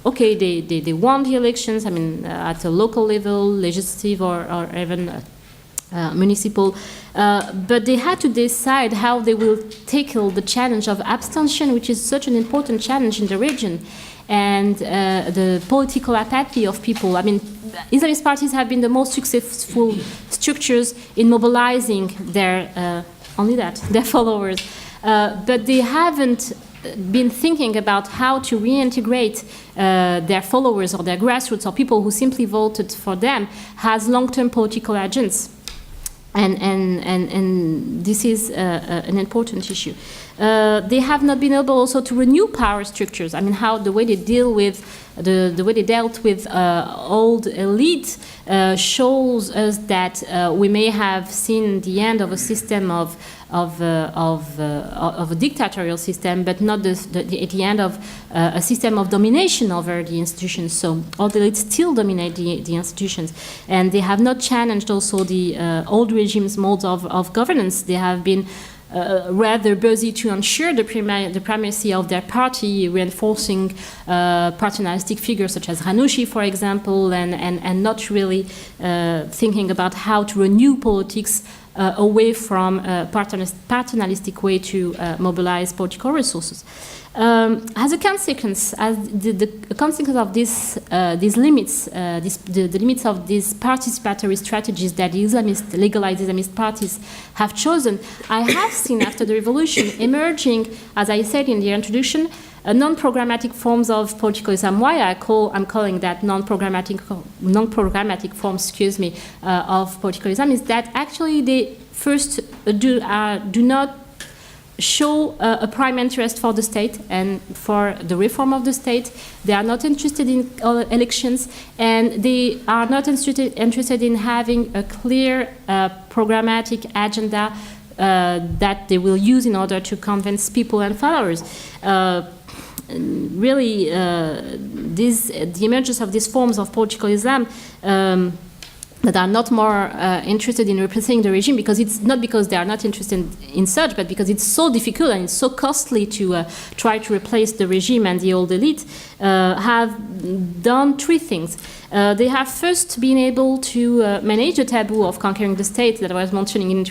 Okay, they won the elections, I mean, at a local level, legislative or even municipal, but they had to decide how they will tackle the challenge of abstention, which is such an important challenge in the region, and the political apathy of people. I mean, Islamist parties have been the most successful structures in mobilizing their their followers, but they haven't been thinking about how to reintegrate their followers or their grassroots or people who simply voted for them as long-term political agents. And this is an important issue. They have not been able also to renew power structures. I mean, how the way they deal with the way they dealt with old elite shows us that we may have seen the end of a system of a dictatorial system, but not the end of a system of domination over the institutions. So all the elites still dominate the institutions, and they have not challenged also the old regime's modes of governance. They have been rather busy to ensure the primacy of their party, reinforcing paternalistic figures such as Ghannouchi, for example, and not really thinking about how to renew politics away from a paternalistic way to mobilize political resources. As a consequence, the consequence of these limits, the limits of these participatory strategies that the legalized Islamist parties have chosen, I have seen after the revolution emerging, as I said in the introduction, non-programmatic forms of political Islam. Why I'm calling that non-programmatic forms, of political Islam is that actually they first do not show a prime interest for the state and for the reform of the state. They are not interested in elections, and they are not interested in having a clear programmatic agenda that they will use in order to convince people and followers. Really, the emergence of these forms of political Islam that are not more interested in replacing the regime, because it's not because they are not interested in such, but because it's so difficult and it's so costly to try to replace the regime and the old elite, have done three things. They have first been able to manage the taboo of conquering the state that I was mentioning in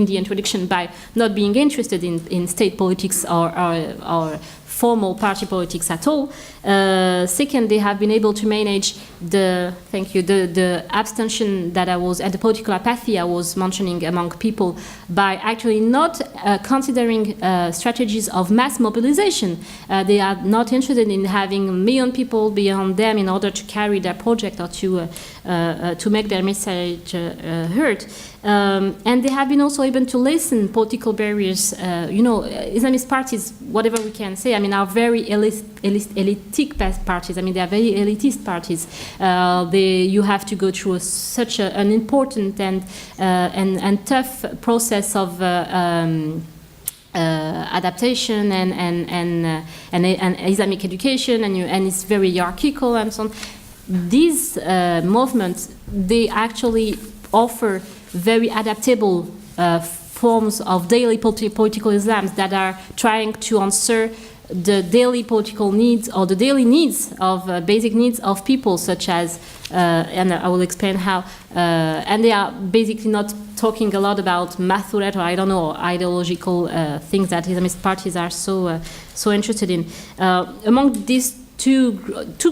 the introduction by not being interested in state politics or formal party politics at all. Second, they have been able to manage the abstention that and the political apathy I was mentioning among people by actually not considering strategies of mass mobilization. They are not interested in having a million people beyond them in order to carry their project or to make their message heard. And they have been also able to lessen political barriers. Islamist parties, whatever we can say, I mean, are very elitic parties. I mean, they are very elitist parties. You have to go through such an important and tough process of adaptation and Islamic education, and it's very hierarchical and so on. These movements, they actually offer very adaptable forms of daily political Islams that are trying to answer the daily political needs or the daily needs of basic needs of people, such as, and I will explain how, and they are basically not talking a lot about Mathuret or I don't know, ideological things that Islamist parties are so interested in. Among these two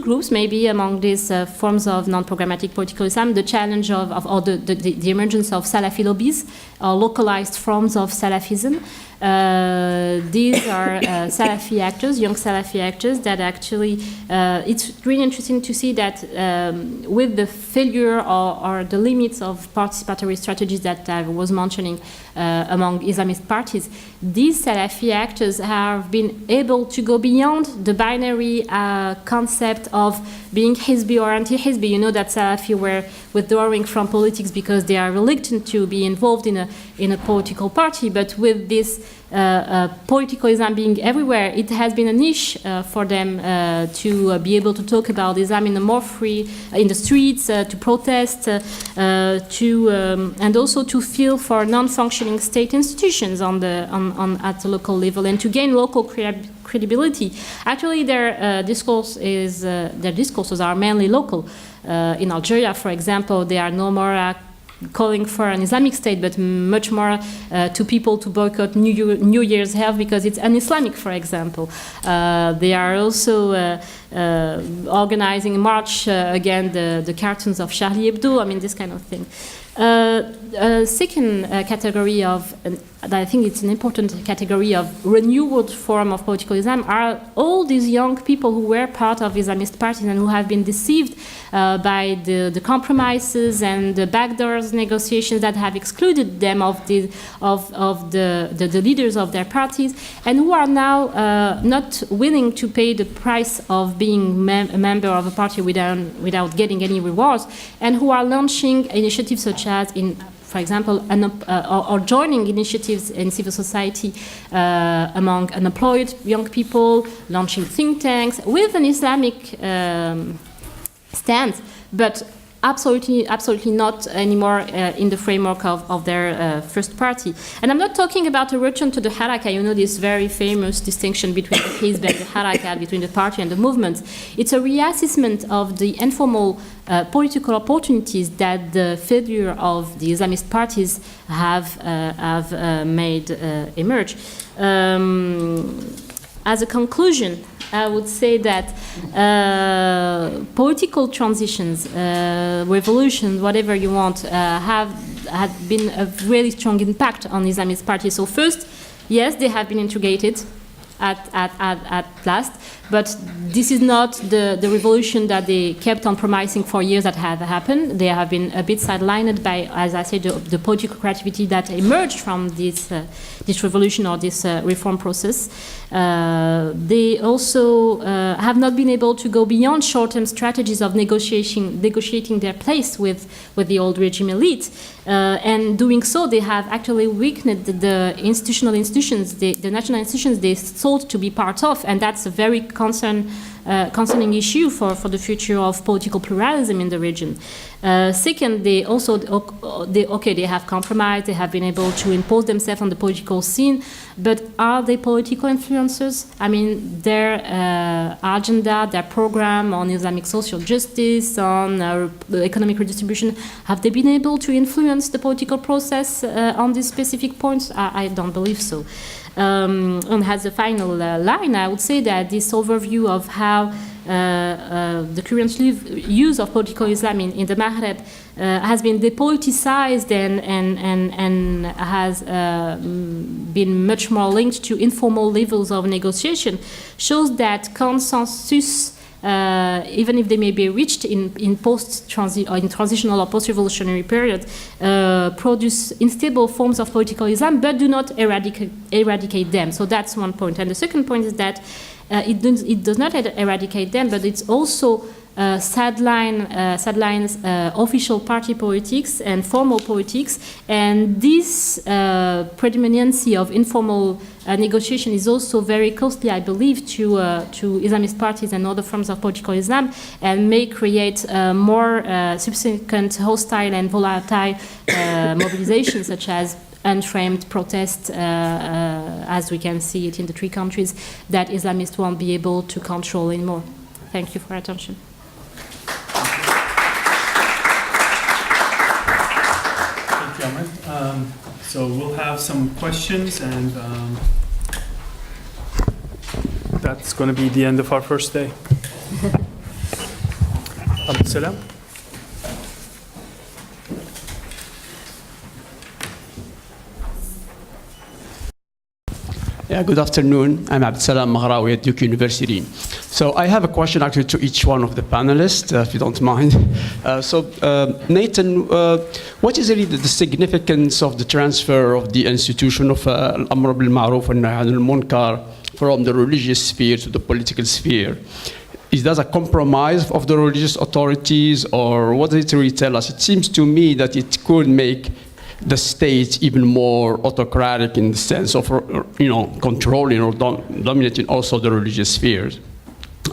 groups, maybe among these forms of non-programmatic political Islam, the challenge or the emergence of Salafi lobbies, or localized forms of Salafism. These are Salafi actors, young Salafi actors, that actually, it's really interesting to see that with the failure or the limits of participatory strategies that I was mentioning among Islamist parties, these Salafi actors have been able to go beyond the binary concept of being Hizbi or anti-Hizbi. You know that Salafi were withdrawing from politics because they are reluctant to be involved in a political party, but with this political Islam being everywhere, it has been a niche for them to be able to talk about Islam in a more free, in the streets, to protest, and also to feel for non-functioning state institutions at the local level, and to gain local credibility. Actually, their discourses are mainly local. In Algeria, for example, they are no more calling for an Islamic state, but much more to people to boycott New Year's Eve because it's un-Islamic, for example. They are also organizing a march against the cartoons of Charlie Hebdo, I mean, this kind of thing. Second category of, I think it's an important category of renewed form of political Islam, are all these young people who were part of Islamist parties and who have been deceived by the compromises and the backdoors negotiations that have excluded them of the leaders of their parties, and who are now not willing to pay the price of being a member of a party without getting any rewards, and who are launching initiatives such as for example, or joining initiatives in civil society among unemployed young people, launching think tanks with an Islamic stance, but absolutely not anymore in the framework of their first party. And I'm not talking about a return to the haraka, you know, this very famous distinction between the hizb and the haraka, between the party and the movement. It's a reassessment of the informal political opportunities that the failure of the Islamist parties have made emerge. As a conclusion, I would say that political transitions, revolutions, whatever you want, have had been a really strong impact on Islamist parties. So first, yes, they have been integrated at last, but this is not the revolution that they kept on promising for years that have happened. They have been a bit sidelined by, as I said, the political creativity that emerged from this revolution or this reform process. They also have not been able to go beyond short-term strategies of negotiating their place with the old regime elite. And doing so, they have actually weakened the institutions, the national institutions they sought to be part of, and that's a very concerning issue for the future of political pluralism in the region. Second, they have compromised, they have been able to impose themselves on the political scene, but are they political influencers? I mean, their agenda, their program on Islamic social justice, on economic redistribution, have they been able to influence the political process on these specific points? I don't believe so. And as a final line, I would say that this overview of how the current use of political Islam in the Maghreb has been depoliticized and has been much more linked to informal levels of negotiation shows that consensus, even if they may be reached in transitional or post-revolutionary period, produce unstable forms of political Islam, but do not eradicate them. So that's one point. And the second point is that it does not eradicate them, but it's also sidelines official party politics and formal politics, and this predominancy of informal negotiation is also very costly, I believe, to Islamist parties and other forms of political Islam, and may create more subsequent hostile and volatile mobilizations, such as unframed protests, as we can see it in the 3 countries, that Islamists won't be able to control anymore. Thank you for your attention. Thank you, Ahmed. So we'll have some questions, and that's going to be the end of our first day. Abdul Salam. Yeah, good afternoon. I'm Abdul Salam Maghrawi at Duke University. So I have a question actually to each one of the panelists, if you don't mind. Nathan, what is really the significance of the transfer of the institution of Al-Amr bil Ma'ruf and Nahy Anil Munkar from the religious sphere to the political sphere? Is that a compromise of the religious authorities, or what does it really tell us? It seems to me that it could make the state even more autocratic in the sense of, controlling or dominating also the religious spheres.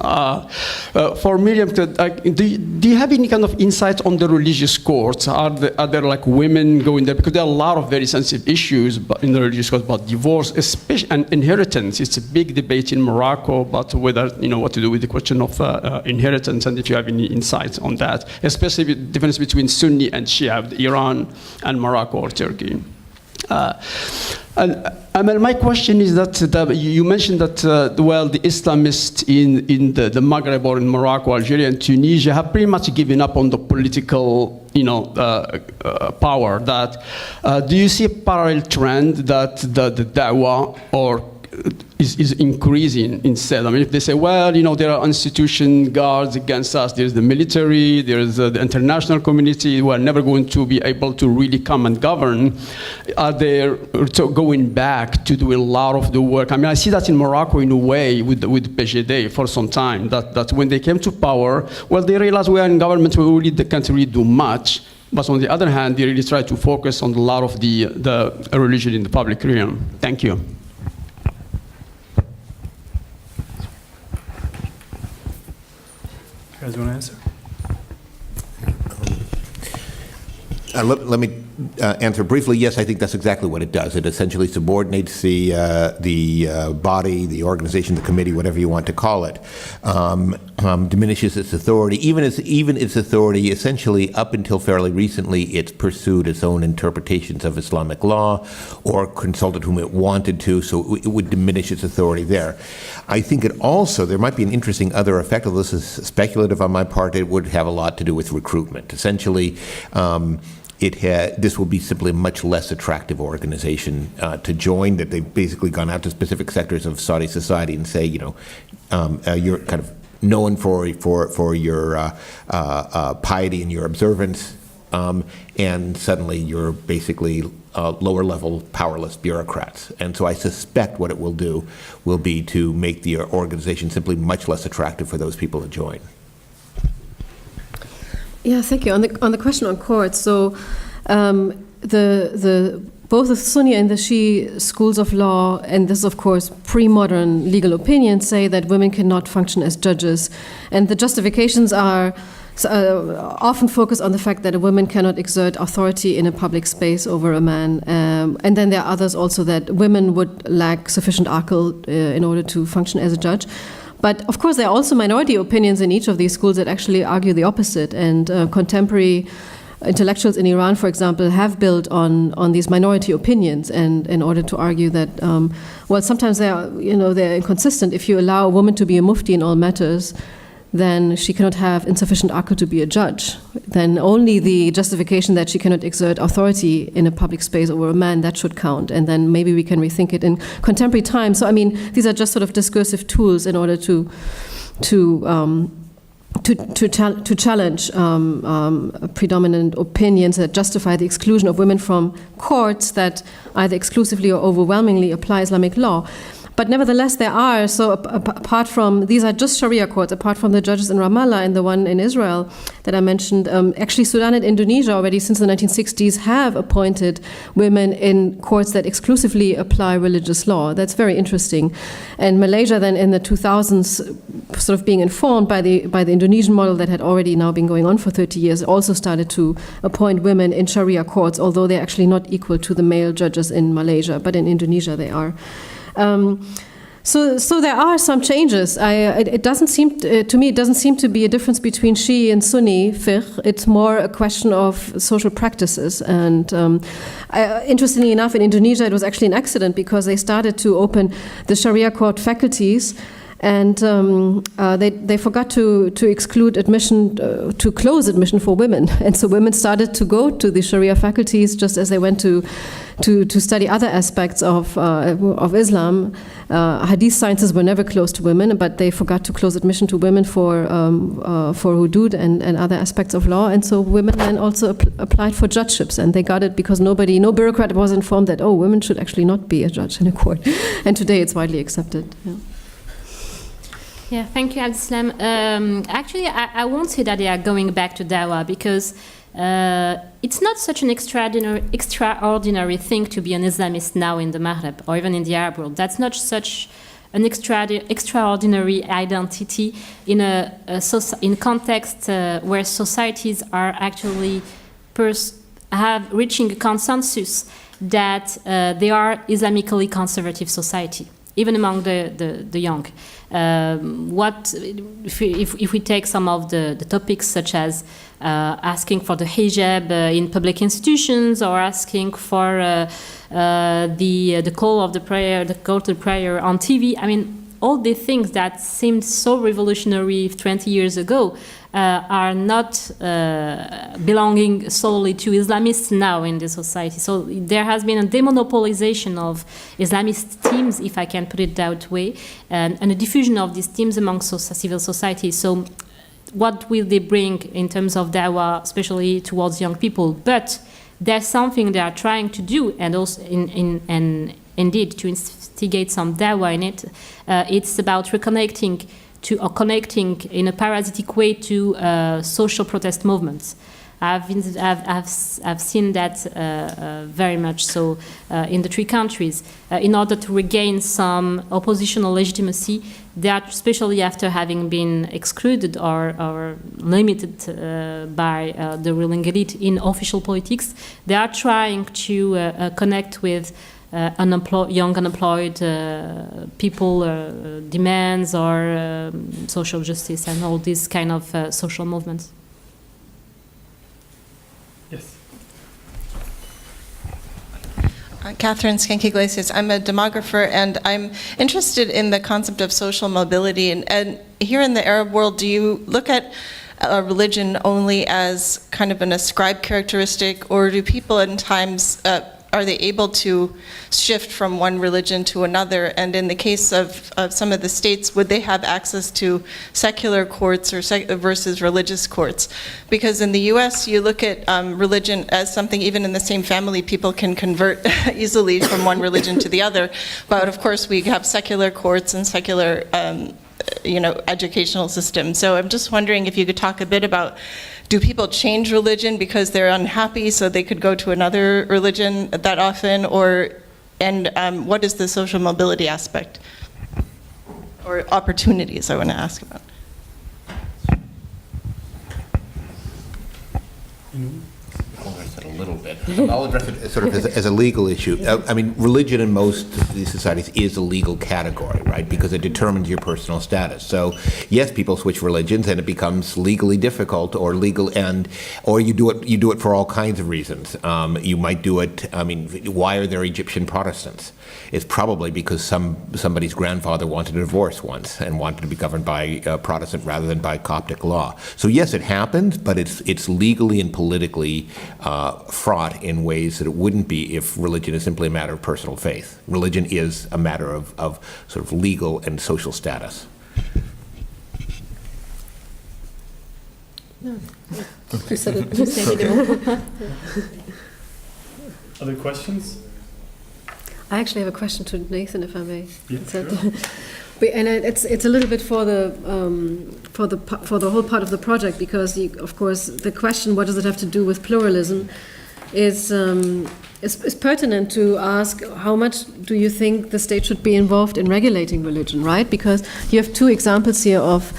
For Miriam, do you have any kind of insight on the religious courts? Are there like women going there? Because there are a lot of very sensitive issues in the religious courts about divorce, especially and inheritance. It's a big debate in Morocco about whether, what to do with the question of inheritance, and if you have any insights on that, especially the difference between Sunni and Shia, Iran and Morocco or Turkey. And my question is that you mentioned that, the Islamists in the Maghreb or in Morocco, Algeria, and Tunisia have pretty much given up on the political, power. That do you see a parallel trend that the da'wah is increasing instead? I mean, if they say, there are institution guards against us, there's the military, there's the international community who are never going to be able to really come and govern, are they going back to do a lot of the work? I mean, I see that in Morocco in a way with PJD for some time, that when they came to power, they realized we are in government, we really can't really do much. But on the other hand, they really try to focus on a lot of the religion in the public realm. Thank you. You guys want to answer? Let me answer briefly. Yes, I think that's exactly what it does. It essentially subordinates the body, the organization, the committee, whatever you want to call it, diminishes its authority. Even its authority, essentially, up until fairly recently, it's pursued its own interpretations of Islamic law or consulted whom it wanted to, so it would diminish its authority there. I think it also, there might be an interesting other effect, although this is speculative on my part, it would have a lot to do with recruitment. Essentially, this will be simply a much less attractive organization to join, that they've basically gone out to specific sectors of Saudi society and say, you're kind of known for your piety and your observance, and suddenly you're basically lower level powerless bureaucrats. And so I suspect what it will do will be to make the organization simply much less attractive for those people to join. Yeah, thank you. On the question on courts, so both the Sunni and the Shia schools of law, and this is of course pre-modern legal opinion, say that women cannot function as judges, and the justifications are often focused on the fact that a woman cannot exert authority in a public space over a man, and then there are others also that women would lack sufficient aql in order to function as a judge. But of course, there are also minority opinions in each of these schools that actually argue the opposite. And contemporary intellectuals in Iran, for example, have built on these minority opinions, and in order to argue that, sometimes they're inconsistent. If you allow a woman to be a mufti in all matters, then she cannot have insufficient aql to be a judge. Then only the justification that she cannot exert authority in a public space over a man, that should count. And then maybe we can rethink it in contemporary times. So I mean, these are just sort of discursive tools in order to challenge predominant opinions that justify the exclusion of women from courts that either exclusively or overwhelmingly apply Islamic law. But nevertheless, there are, so apart from, these are just Sharia courts, apart from the judges in Ramallah and the one in Israel that I mentioned, actually Sudan and Indonesia already since the 1960s have appointed women in courts that exclusively apply religious law. That's very interesting. And Malaysia then in the 2000s, sort of being informed by the Indonesian model that had already now been going on for 30 years, also started to appoint women in Sharia courts, although they're actually not equal to the male judges in Malaysia, but in Indonesia they are. So there are some changes. It doesn't seem to me. It doesn't seem to be a difference between Shia and Sunni fiqh. It's more a question of social practices. And interestingly enough, in Indonesia, it was actually an accident because they started to open the Sharia court faculties. And they forgot to exclude admission, to close admission for women. And so women started to go to the Sharia faculties just as they went to study other aspects of Islam. Hadith sciences were never closed to women, but they forgot to close admission to women for hudud and other aspects of law. And so women then also applied for judgeships, and they got it because no bureaucrat was informed that, women should actually not be a judge in a court. And today it's widely accepted. Yeah. Yeah, thank you, Abdeslam. Actually, I won't say that they are going back to dawah because it's not such an extraordinary thing to be an Islamist now in the Maghreb or even in the Arab world. That's not such an extraordinary identity in in context where societies are actually reaching a consensus that they are Islamically conservative society, even among the young. If we take some of the topics such as asking for the hijab in public institutions, or asking for the call of the prayer, the call to prayer on TV, I mean, all the things that seemed so revolutionary 20 years ago are not belonging solely to Islamists now in the society. So there has been a demonopolization of Islamist teams, if I can put it that way, and a diffusion of these teams among civil society. So what will they bring in terms of dawah, especially towards young people? But there's something they are trying to do, and also indeed to instigate some dawah in it. It's about reconnecting to, or connecting in a parasitic way to social protest movements. I've seen that very much so in the 3 countries. In order to regain some oppositional legitimacy, they are, especially after having been excluded or limited by the ruling elite in official politics, they are trying to connect with young unemployed people, demands, or social justice, and all these kind of social movements. Yes. Catherine Skanke-Iglesias. I'm a demographer, and I'm interested in the concept of social mobility. And here in the Arab world, do you look at religion only as kind of an ascribed characteristic, or do people in times are they able to shift from one religion to another? And in the case of some of the states, would they have access to secular courts or versus religious courts? Because in the US, you look at religion as something, even in the same family, people can convert easily from one religion to the other. But of course, we have secular courts and secular educational systems. So I'm just wondering if you could talk a bit about, do people change religion because they're unhappy so they could go to another religion that often, and what is the social mobility aspect or opportunities I want to ask about? I'll address it a little bit. I'll address it sort of as a legal issue. I mean, religion in most of these societies is a legal category, right? Because it determines your personal status. So, yes, people switch religions, and it becomes legally difficult, or you do it for all kinds of reasons. You might do it. I mean, why are there Egyptian Protestants? It's probably because somebody's grandfather wanted a divorce once and wanted to be governed by Protestant rather than by Coptic law. So yes, it happens, but it's legally and politically fraught in ways that it wouldn't be if religion is simply a matter of personal faith. Religion is a matter of sort of legal and social status. No. You said it. Other questions? I actually have a question to Nathan, if I may. Yeah, sure. And it's a little bit for the whole part of the project, because of course the question, what does it have to do with pluralism, is pertinent to ask, how much do you think the state should be involved in regulating religion, right? Because you have 2 examples here of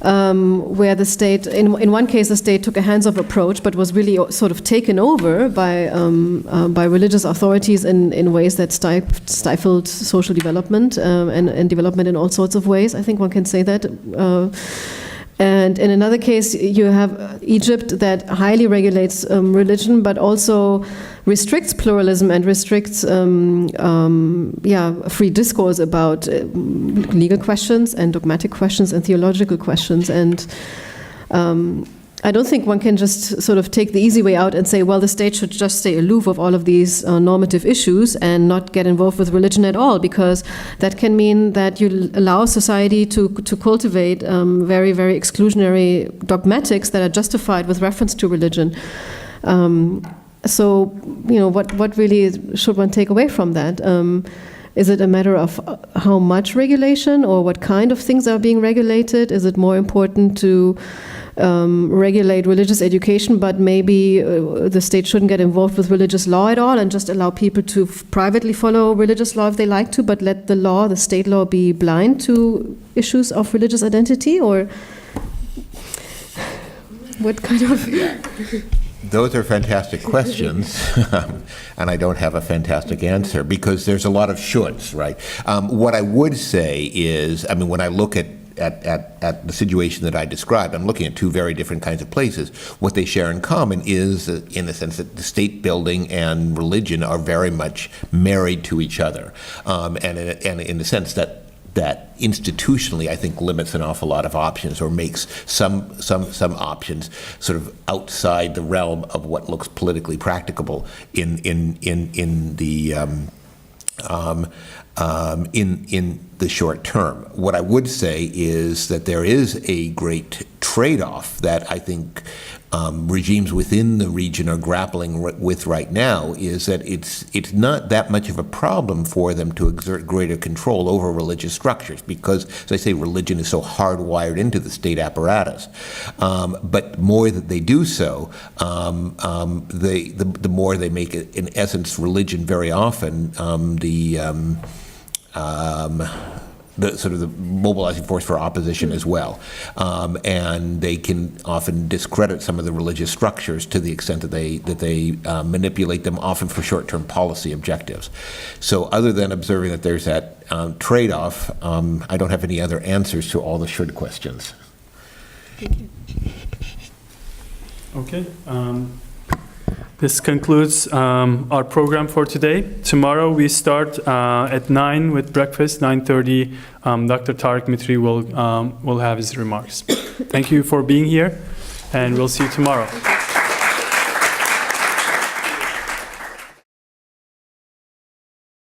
where the state, in one case, the state took a hands-off approach, but was really sort of taken over by religious authorities in ways that stifled social development and development in all sorts of ways. I think one can say that. And in another case, you have Egypt that highly regulates religion, but also restricts pluralism and restricts free discourse about legal questions and dogmatic questions and theological questions. And I don't think one can just sort of take the easy way out and say, well, the state should just stay aloof of all of these normative issues and not get involved with religion at all, because that can mean that you allow society to cultivate very, very exclusionary dogmatics that are justified with reference to religion. So, what really should one take away from that? Is it a matter of how much regulation or what kind of things are being regulated? Is it more important to regulate religious education, but maybe the state shouldn't get involved with religious law at all and just allow people to privately follow religious law if they like to, but let the law, the state law, be blind to issues of religious identity? Or what kind of... Those are fantastic questions, and I don't have a fantastic answer because there's a lot of shoulds, right? What I would say is, I mean, when I look at the situation that I described, I'm looking at two very different kinds of places. What they share in common is, in the sense that the state building and religion are very much married to each other, and in the sense that institutionally, I think, limits an awful lot of options or makes some options sort of outside the realm of what looks politically practicable in the short term. What I would say is that there is a great trade-off that I think regimes within the region are grappling with right now, is that it's not that much of a problem for them to exert greater control over religious structures because, as I say, religion is so hardwired into the state apparatus. But more that they do so, the more they make it, in essence, religion very often the sort of the mobilizing force for opposition as well. And they can often discredit some of the religious structures to the extent that they manipulate them, often for short-term policy objectives. So other than observing that there's that trade-off, I don't have any other answers to all the should questions. Thank you. Okay. This concludes our program for today. Tomorrow we start at 9 with breakfast. 9:30, Dr. Tariq Mitri will have his remarks. Thank you for being here, and we'll see you tomorrow.